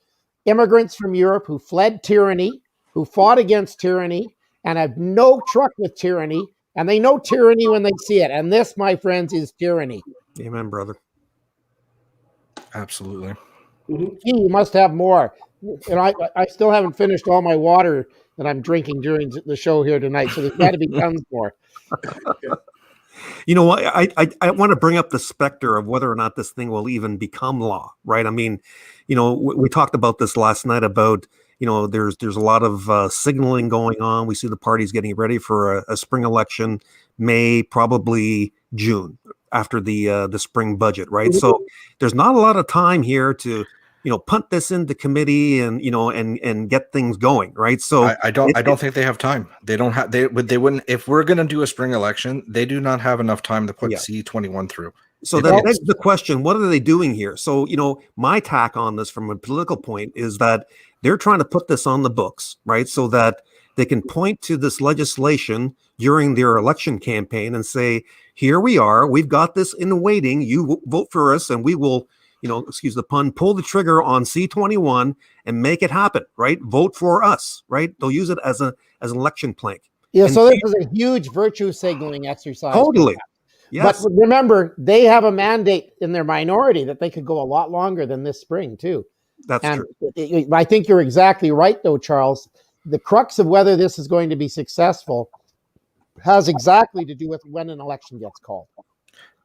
immigrants from Europe who fled tyranny, who fought against tyranny, and have no truck with tyranny, and they know tyranny when they see it. And this, my friends, is tyranny. Amen, brother. Absolutely. You must have more. And I still haven't finished all my water that I'm drinking during the show here tonight, so there's got to be tons more. You know what? I want to bring up the specter of whether or not this thing will even become law, right? I mean, we talked about this last night about, there's a lot of signaling going on. We see the parties getting ready for a spring election, May, probably June, after the spring budget, right? So there's not a lot of time here to punt this into committee and and get things going, right? So I don't think they have time. They don't have they wouldn't, if we're going to do a spring election, they do not have enough time to put C-21 through. So that begs the question, what are they doing here? So, my tack on this from a political point is that they're trying to put this on the books, right? So that they can point to this legislation during their election campaign and say, here we are, we've got this in waiting, you vote for us and we will, excuse the pun, pull the trigger on C-21 and make it happen, right? Vote for us, right? They'll use it as an election plank. Yeah, so this is a huge virtue signaling exercise. Totally. Yes. But remember, they have a mandate in their minority that they could go a lot longer than this spring, too. That's true. I think you're exactly right, though, Charles. The crux of whether this is going to be successful has exactly to do with when an election gets called.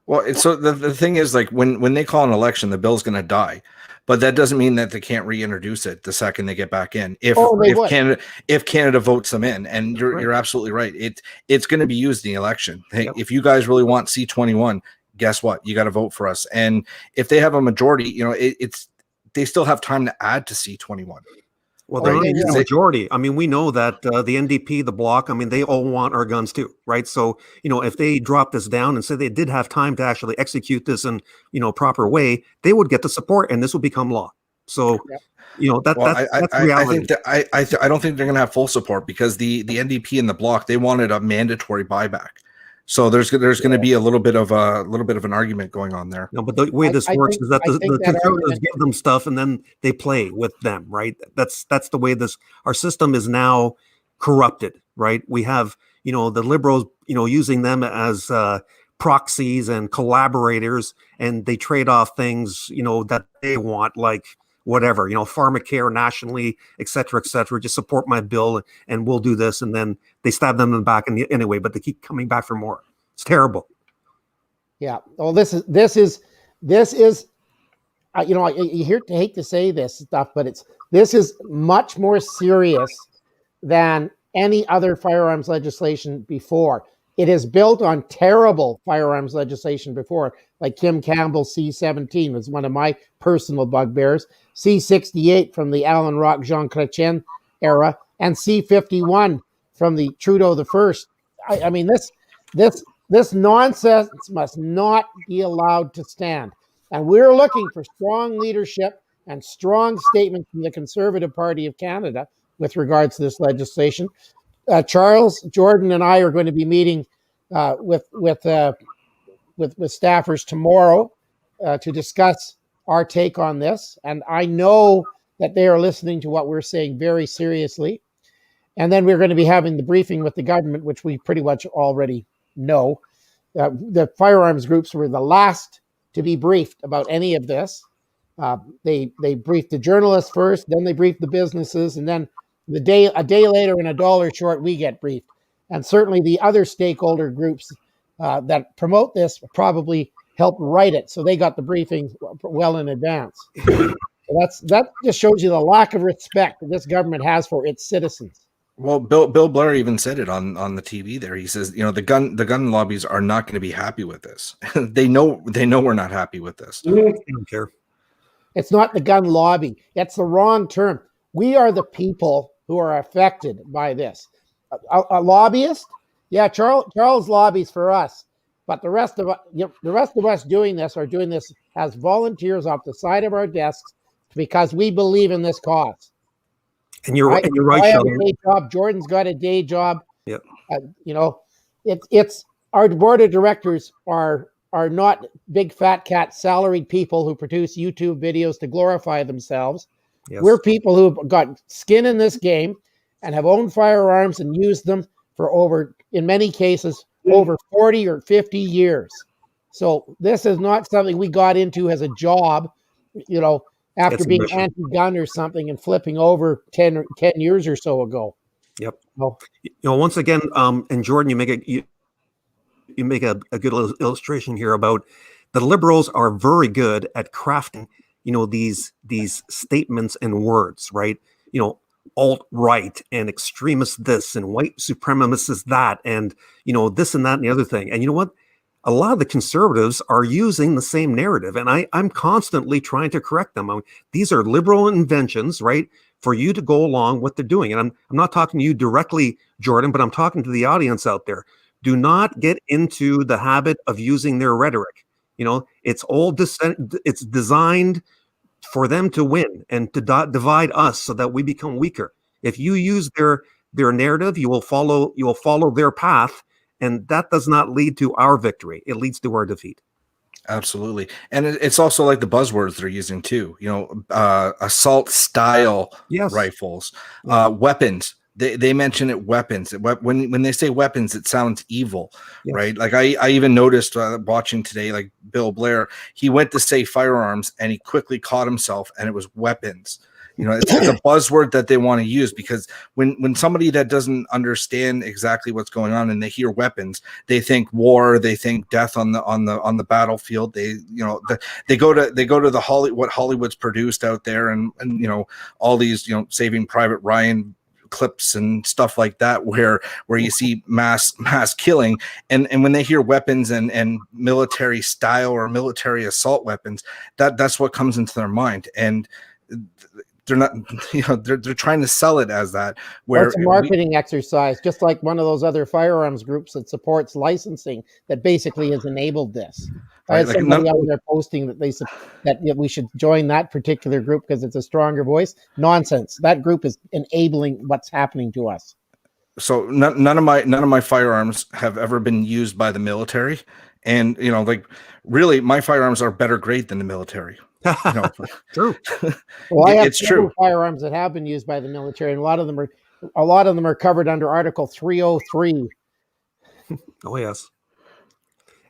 Well, so the thing is, like, when they call an election, the bill's going to die, but that doesn't mean that they can't reintroduce it the second they get back in. If Canada votes them in, and you're absolutely right, it's going to be used in the election. Hey, if you guys really want C-21, guess what? You got to vote for us. And if they have a majority, they still have time to add to C-21. Well, they're not even the majority. I mean, we know that the NDP, the Bloc, I mean, they all want our guns too, right? So, if they drop this down and say they did have time to actually execute this in, proper way, they would get the support and this would become law. So, that's reality. I don't think they're going to have full support because the NDP and the Bloc, they wanted a mandatory buyback. So there's going to be a little bit of an argument going on there. No, but the way this works is that the conservatives give them stuff and then they play with them, right? That's the way our system is now corrupted, right? We have, the liberals, using them as proxies and collaborators, and they trade off things, that they want, like whatever, pharmacare nationally, et cetera, just support my bill and we'll do this. And then they stab them in the back anyway, but they keep coming back for more. It's terrible. Yeah. Well, this is, I hate to say this stuff, but this is much more serious than any other firearms legislation before. It is built on terrible firearms legislation before, like Kim Campbell's C-17 was one of my personal bugbears, C-68 from the Alan Rock Jean Chrétien era, and C-51 from the Trudeau the First. I mean, this nonsense must not be allowed to stand. And we're looking for strong leadership and strong statements from the Conservative Party of Canada with regards to this legislation. Charles, Jordan, and I are going to be meeting with staffers tomorrow to discuss our take on this. And I know that they are listening to what we're saying very seriously. And then we're going to be having the briefing with the government, which we pretty much already know. The firearms groups were the last to be briefed about any of this. They briefed the journalists first, then they briefed the businesses, and then a day later and $1 short, we get briefed. And certainly the other stakeholder groups that promote this probably helped write it, so they got the briefing well in advance. So that just shows you the lack of respect that this government has for its citizens. Well, Bill Blair even said it on the TV there. He says, the gun lobbies are not going to be happy with this. they know we're not happy with this. I don't care. It's not the gun lobby. It's the wrong term. We are the people who are affected by this. A lobbyist? Yeah, Charles lobbies for us, but the rest of us doing this are doing this as volunteers off the side of our desks because we believe in this cause. And you're right, I have Sheldon. a day job. Jordan's got a day job. Yep. It's our board of directors are not big fat cat salaried people who produce YouTube videos to glorify themselves. Yes. We're people who've got skin in this game and have owned firearms and used them for in many cases, over 40 or 50 years. So this is not something we got into as a job, after being anti-gun or something and flipping over 10 years or so ago. Yep. Well, once again, and Jordan, you make it. you make a good illustration here about the liberals are very good at crafting, these statements and words, right? Alt-right and extremist this and white supremacist that, and this and that and the other thing. And you know what? A lot of the conservatives are using the same narrative, and I'm constantly trying to correct them. These are liberal inventions, right? For you to go along what they're doing. And I'm not talking to you directly, Jordan, but I'm talking to the audience out there. Do not get into the habit of using their rhetoric. It's designed for them to win and to divide us so that we become weaker. If you use their narrative, you will follow their path, and that does not lead to our victory. It leads to our defeat. Absolutely. And it's also like the buzzwords they're using too, assault style rifles, weapons. They mention it weapons. When they say weapons, it sounds evil, right? Like I even noticed watching today, like Bill Blair, he went to say firearms and he quickly caught himself, and it was weapons. It's a buzzword that they want to use, because when somebody that doesn't understand exactly what's going on and they hear weapons, they think war, they think death on the battlefield. They go to the what Hollywood's produced out there, and all these Saving Private Ryan clips and stuff like that, where you see mass killing, and when they hear weapons and military style or military assault weapons, that's what comes into their mind. And they're not, they're trying to sell it as that. Where it's a marketing exercise, just like one of those other firearms groups that supports licensing that basically has enabled this. I had somebody out there posting that that we should join that particular group because it's a stronger voice. Nonsense. That group is enabling what's happening to us. So none of my firearms have ever been used by the military, and really my firearms are better grade than the military. True. Well, I have it's true. Firearms that have been used by the military, and a lot of them are covered under Article 303. Oh yes.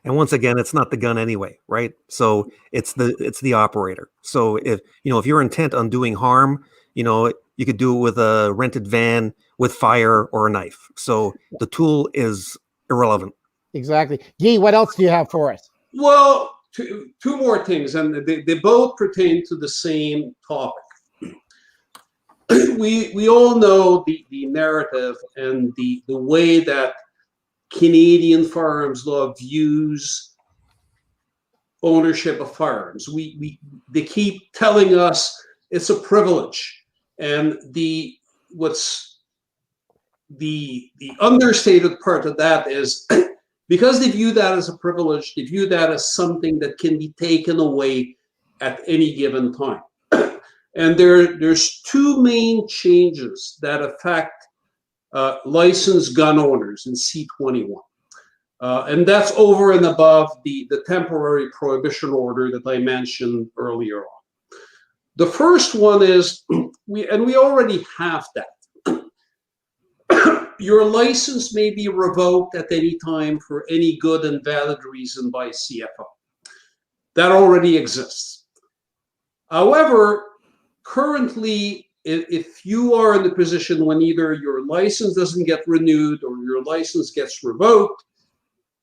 And once again, it's not the gun anyway, right? So it's the operator. So if you're intent on doing harm, you could do it with a rented van with fire or a knife. So the tool is irrelevant. Exactly. Guy, what else do you have for us? Well, two more things, and they both pertain to the same topic. We all know the narrative and the way that Canadian firearms law views ownership of firearms. They keep telling us it's a privilege, and the understated part of that is because they view that as a privilege, they view that as something that can be taken away at any given time. And there's two main changes that affect licensed gun owners in C-21. And that's over and above the temporary prohibition order that I mentioned earlier on. The first one is, we already have that. Your license may be revoked at any time for any good and valid reason by CFO. That already exists. However, currently, if you are in the position when either your license doesn't get renewed or your license gets revoked,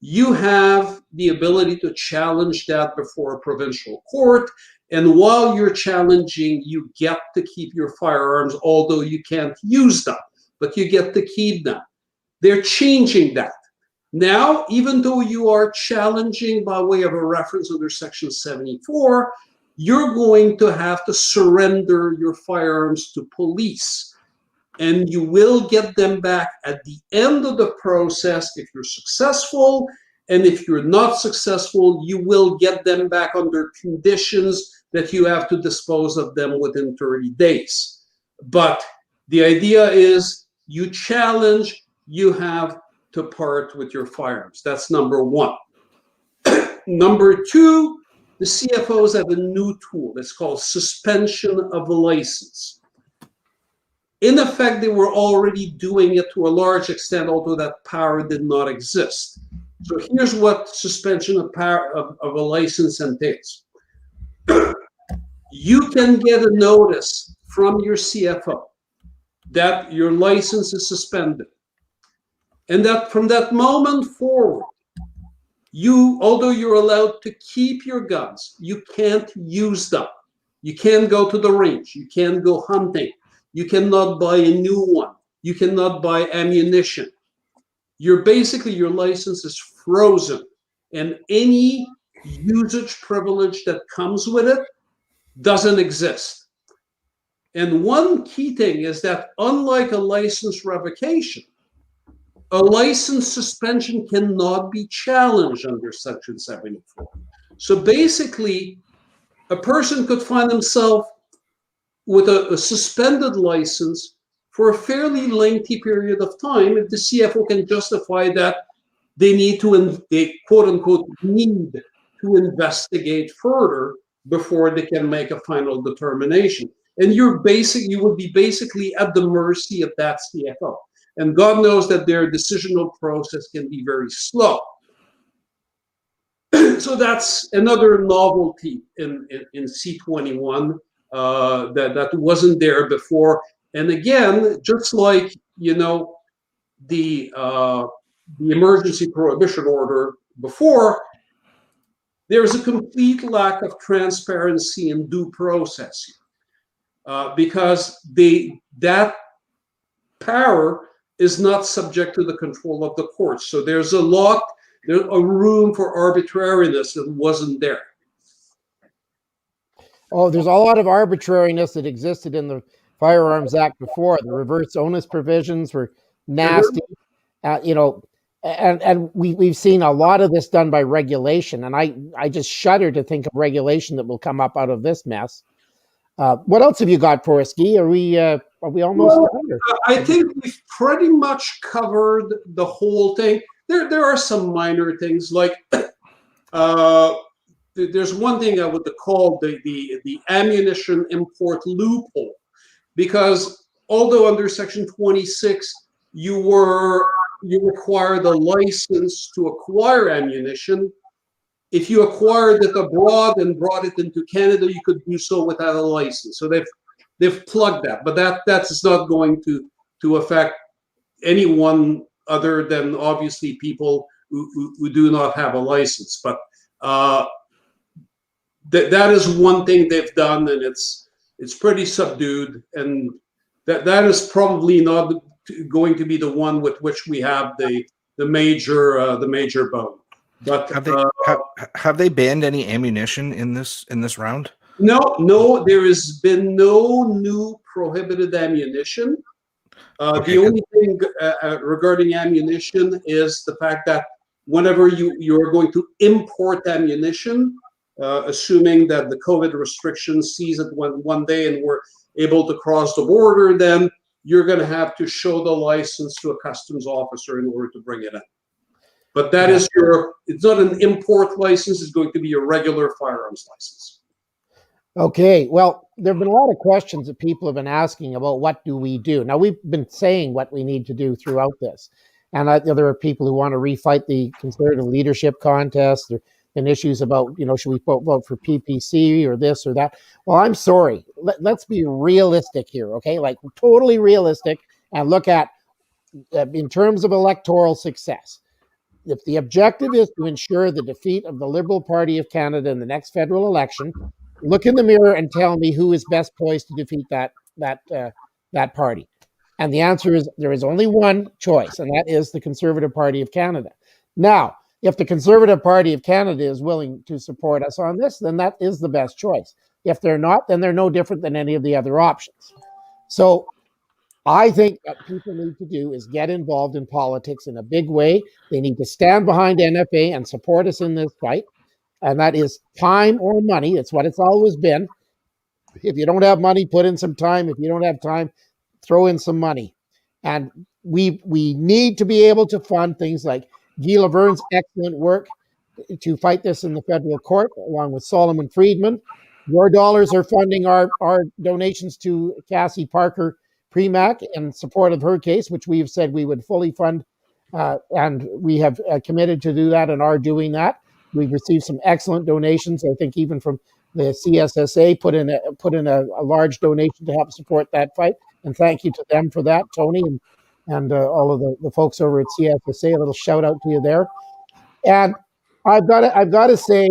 you have the ability to challenge that before a provincial court. And while you're challenging, you get to keep your firearms, although you can't use them, but you get to keep them. They're changing that. Now, even though you are challenging by way of a reference under Section 74, you're going to have to surrender your firearms to police. And you will get them back at the end of the process if you're successful. And if you're not successful, you will get them back under conditions that you have to dispose of them within 30 days. But the idea is you challenge, you have to part with your firearms. That's number one. Number two, the CFOs have a new tool. It's called suspension of a license. In effect, they were already doing it to a large extent, although that power did not exist. So here's what suspension of a license entails. You can get a notice from your CFO that your license is suspended. And that from that moment forward, although you're allowed to keep your guns, you can't use them. You can't go to the range. You can't go hunting. You cannot buy a new one. You cannot buy ammunition. Your license is frozen, and any usage privilege that comes with it doesn't exist. And one key thing is that unlike a license revocation, a license suspension cannot be challenged under Section 74. So basically, a person could find himself with a suspended license for a fairly lengthy period of time if the CFO can justify that they quote unquote need to investigate further before they can make a final determination. And you would be basically at the mercy of that CFO. And God knows that their decisional process can be very slow. So that's another novelty in C-21 that wasn't there before. And again, just like the emergency prohibition order before, there's a complete lack of transparency and due process here, because that power is not subject to the control of the courts. So there's a room for arbitrariness that wasn't there. Oh, there's a lot of arbitrariness that existed in the Firearms Act before. The reverse onus provisions were nasty, and we've seen a lot of this done by regulation. And I just shudder to think of regulation that will come up out of this mess. What else have you got for us, Guy? Are we almost done? I think we've pretty much covered the whole thing. There are some minor things like there's one thing I would call the ammunition import loophole, because although under Section 26 you required a license to acquire ammunition, if you acquired it abroad and brought it into Canada, you could do so without a license. So they've plugged that, but that's not going to affect anyone other than obviously people who do not have a license. But that is one thing they've done, and it's pretty subdued, and that is probably not going to be the one with which we have the major bone. But have they banned any ammunition in this round? No, there has been no new prohibited ammunition. Okay. The only thing regarding ammunition is the fact that whenever you're going to import ammunition, assuming that the COVID restrictions cease it one day and we're able to cross the border, then you're going to have to show the license to a customs officer in order to bring it in. But that is it's not an import license, it's going to be a regular firearms license. Okay, well, there have been a lot of questions that people have been asking about what do we do. Now, we've been saying what we need to do throughout this. And there are people who want to refight the Conservative leadership contest. There have been issues about, should we vote for PPC or this or that? Well, I'm sorry. Let's be realistic here, okay? Like, totally realistic, and look at, in terms of electoral success. If the objective is to ensure the defeat of the Liberal Party of Canada in the next federal election, look in the mirror and tell me who is best poised to defeat that party. And the answer is there is only one choice, and that is the Conservative Party of Canada. Now, if the Conservative Party of Canada is willing to support us on this, then that is the best choice. If they're not, then they're no different than any of the other options. So I think what people need to do is get involved in politics in a big way. They need to stand behind NFA and support us in this fight. And that is time or money. It's what it's always been. If you don't have money, put in some time. If you don't have time, throw in some money. And we need to be able to fund things like Guy Laverne's excellent work to fight this in the federal court, along with Solomon Friedman. Your dollars are funding our donations to Cassie Parker Premack in support of her case, which we have said we would fully fund, and we have committed to do that and are doing that. We've received some excellent donations. I think even from the CSSA put in a large donation to help support that fight, and thank you to them for that, Tony and all of the folks over at CSSA. A little shout out to you there. And I've got to say,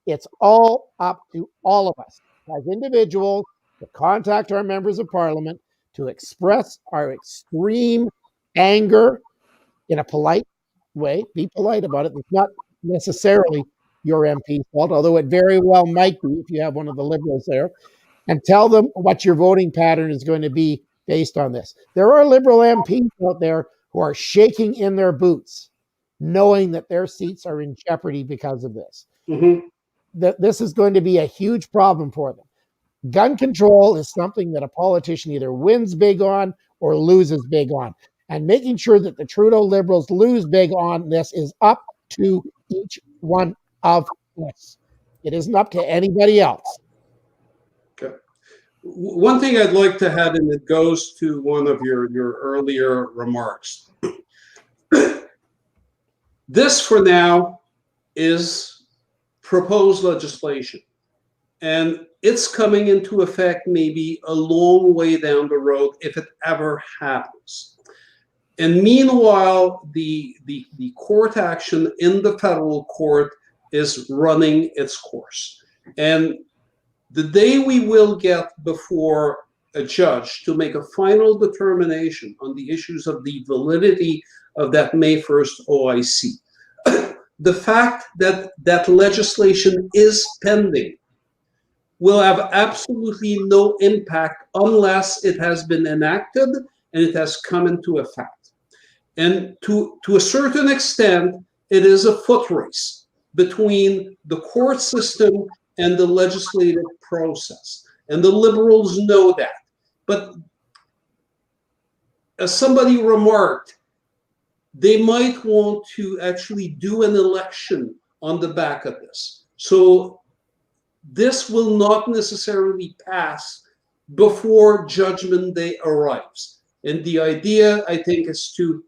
it's all up to all of us as individuals to contact our members of parliament to express our extreme anger in a polite way. Be polite about it. It's not necessarily your MP's fault, although it very well might be if you have one of the Liberals there, and tell them what your voting pattern is going to be based on this. There are Liberal MPs out there who are shaking in their boots, knowing that their seats are in jeopardy because of this. Mm-hmm. This is going to be a huge problem for them. Gun control is something that a politician either wins big on or loses big on. And making sure that the Trudeau Liberals lose big on this is up to each one of us. It isn't up to anybody else. Okay. One thing I'd like to add, and it goes to one of your earlier remarks. This, for now, is proposed legislation. And it's coming into effect maybe a long way down the road, if it ever happens. And meanwhile, the court action in the federal court is running its course. And the day we will get before a judge to make a final determination on the issues of the validity of that May 1st OIC, the fact that that legislation is pending will have absolutely no impact unless it has been enacted and it has come into effect. And to a certain extent, it is a foot race between the court system and the legislative process. And the Liberals know that. But as somebody remarked, they might want to actually do an election on the back of this. So this will not necessarily pass before Judgment Day arrives. And the idea, I think, is to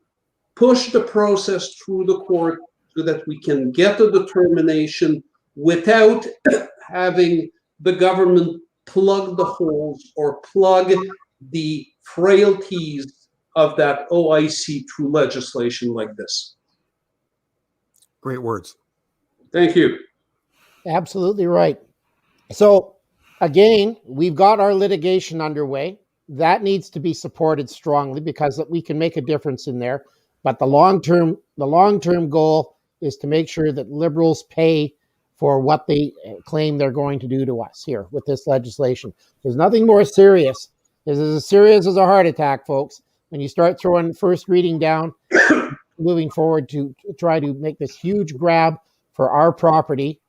push the process through the court so that we can get a determination without having the government plug the holes or plug the frailties of that OIC through legislation like this. Great words. Thank you. Absolutely right. So again, we've got our litigation underway. That needs to be supported strongly because we can make a difference in there. But the long-term goal is to make sure that Liberals pay for what they claim they're going to do to us here with this legislation. There's nothing more serious. This is as serious as a heart attack, folks. When you start throwing first reading down, moving forward to try to make this huge grab for our property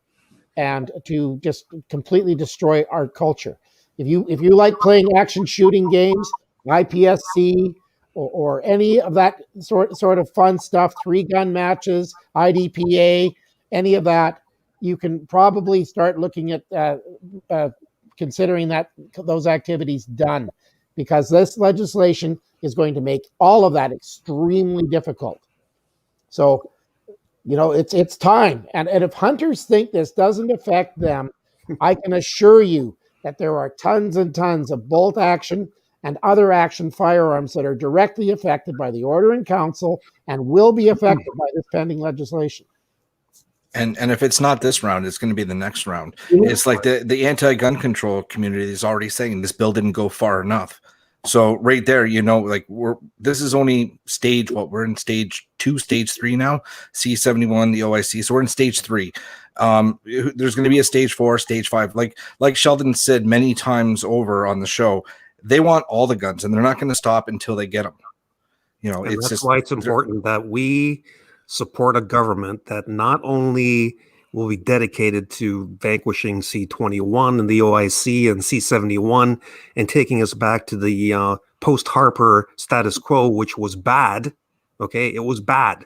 and to just completely destroy our culture. If you like playing action shooting games, IPSC, or any of that sort of fun stuff, 3-gun matches, IDPA, any of that, you can probably start looking at considering those activities done, because this legislation is going to make all of that extremely difficult. So, it's time. And if hunters think this doesn't affect them, I can assure you that there are tons and tons of bolt action and other action firearms that are directly affected by the Order in Council and will be affected by this pending legislation. And if it's not this round, it's going to be the next round. It's like the anti-gun control community is already saying this bill didn't go far enough. So right there, this is only we're in stage 2, stage 3 now, C-21, the OIC. So we're in stage 3. There's going to be a stage 4, stage 5. Like Sheldon said many times over on the show, they want all the guns and they're not going to stop until they get them. That's why it's important that we support a government that not only will be dedicated to vanquishing C-21 and the OIC and C-71 and taking us back to the post-Harper status quo, which was bad. Okay, it was bad.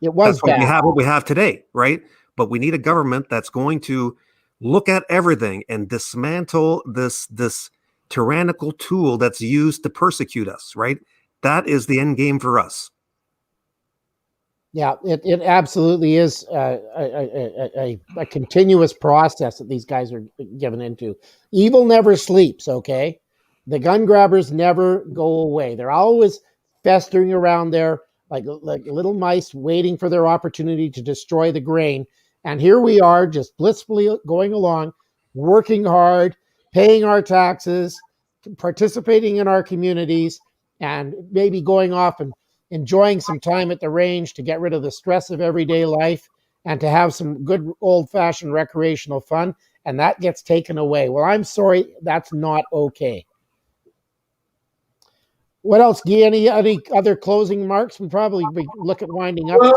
It was That's why bad. we have what we have today, right? But we need a government that's going to look at everything and dismantle this tyrannical tool that's used to persecute us, right? That is the end game for us. Yeah, it absolutely is a continuous process that these guys are given into. Evil never sleeps, okay? The gun grabbers never go away. They're always festering around there like little mice waiting for their opportunity to destroy the grain. And here we are just blissfully going along, working hard, paying our taxes, participating in our communities, and maybe going off and enjoying some time at the range to get rid of the stress of everyday life and to have some good old-fashioned recreational fun, and that gets taken away. Well, I'm sorry, that's not okay. What else, Guy? Any other closing remarks? We probably look at winding up. Well,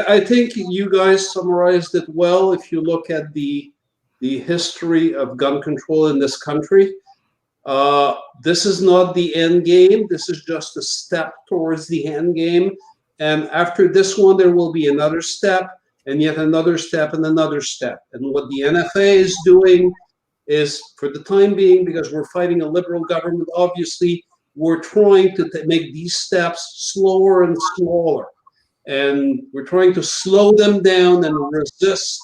I think you guys summarized it well. If you look at the history of gun control in this country, this is not the end game. This is just a step towards the end game. And after this one, there will be another step, and yet another step, and another step. And what the NFA is doing is, for the time being, because we're fighting a liberal government, obviously, we're trying to make these steps slower and smaller. And we're trying to slow them down and resist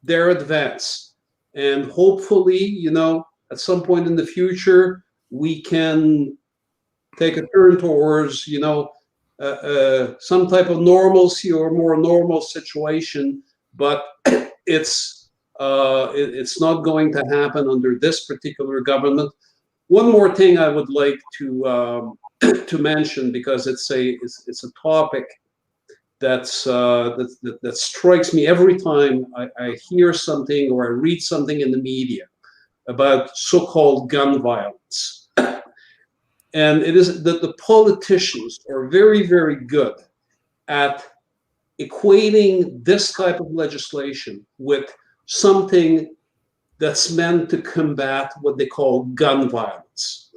their advance. And hopefully, you know, at some point in the future, we can take a turn towards, you know, some type of normalcy or more normal situation. But it's not going to happen under this particular government. One more thing I would like to to mention, because it's a topic that strikes me every time I hear something or I read something in the media about so-called gun violence. And it is that the politicians are very, very good at equating this type of legislation with something that's meant to combat what they call gun violence.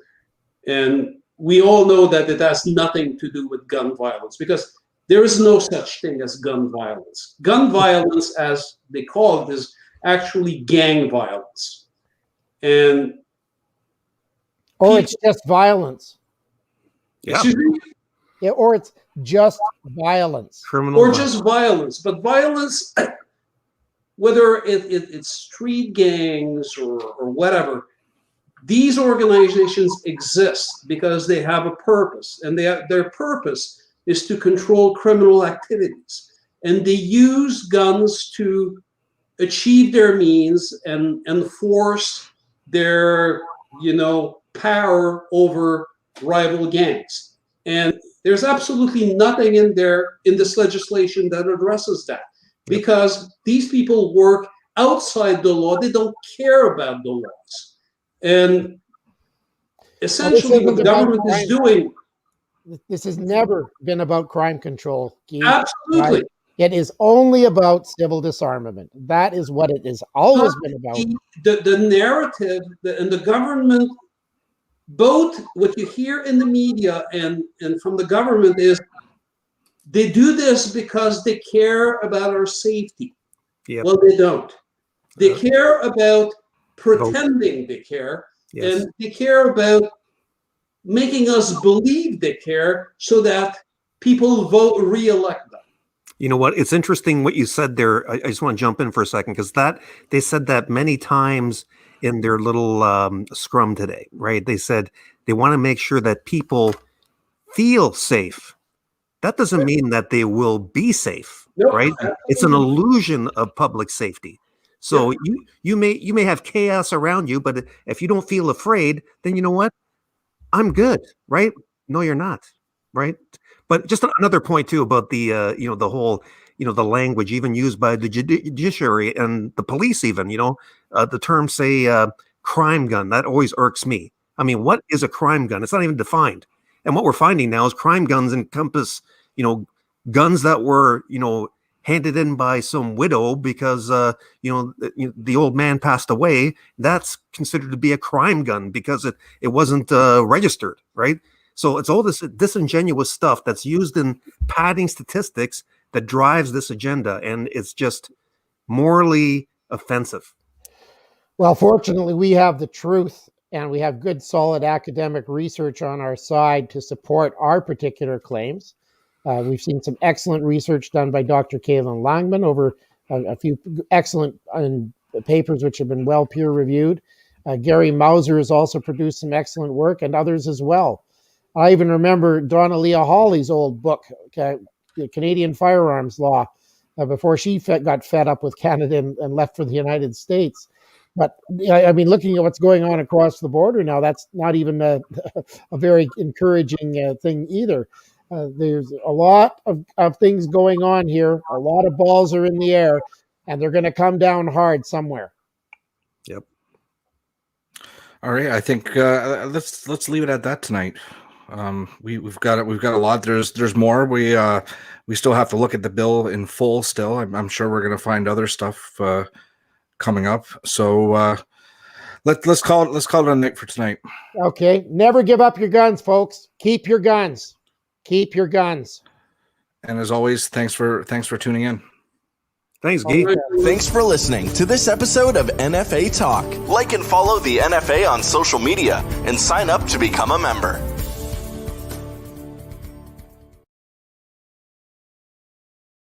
And we all know that it has nothing to do with gun violence, because there is no such thing as gun violence. Gun violence, as they call it, is actually gang violence. And or it's just violence. Yeah. Yeah, or it's just violence. Criminal or violence. just violence. But violence, whether it's street gangs or whatever, these organizations exist because they have a purpose, and their purpose is to control criminal activities. And they use guns to achieve their means and enforce their, you know, power over rival gangs. And there's absolutely nothing in this legislation that addresses that, because these people work outside the law. They don't care about the laws. And essentially what the government is doing. This has never been about crime control, Guy. Absolutely. Right? It is only about civil disarmament. That is what it has always been about. The narrative and the government, both what you hear in the media and from the government, is they do this because they care about our safety. Yep. Well, they don't. They care about pretending they care, Yes. and they care about making us believe they care so that people vote re-elect them. You know what? It's interesting what you said there. I just want to jump in for a second, because they said that many times in their little scrum today, right? They said they want to make sure that people feel safe. That doesn't mean that they will be safe, Nope, right? absolutely. It's an illusion of public safety. So you may have chaos around you, but if you don't feel afraid, then you know what? I'm good, right? No, you're not, right? But just another point too about the the whole the language even used by the judiciary and the police, even the term say crime gun, that always irks me. I mean, what is a crime gun? It's not even defined. And what we're finding now is crime guns encompass guns that were handed in by some widow because the old man passed away. That's considered to be a crime gun because it wasn't registered, right? So it's all this disingenuous stuff that's used in padding statistics that drives this agenda, and it's just morally offensive. Well, fortunately, we have the truth, and we have good, solid academic research on our side to support our particular claims. We've seen some excellent research done by Dr. Kaylin Langman over a few excellent papers which have been well peer-reviewed. Gary Mauser has also produced some excellent work, and others as well. I even remember Donna Leah Hawley's old book, Canadian Firearms Law, before she got fed up with Canada and left for the United States. But I mean, looking at what's going on across the border now, that's not even a very encouraging thing either. There's a lot of things going on here. A lot of balls are in the air, and they're going to come down hard somewhere. Yep. All right, I think let's leave it at that tonight. We've got a lot. There's more. We still have to look at the bill in full. Still, I'm sure we're going to find other stuff coming up. So let's call it a night for tonight. Okay, never give up your guns, folks. Keep your guns. Keep your guns. And as always, thanks for tuning in. Thanks, Guy. Thanks for listening to this episode of NFA Talk. Like and follow the NFA on social media and sign up to become a member.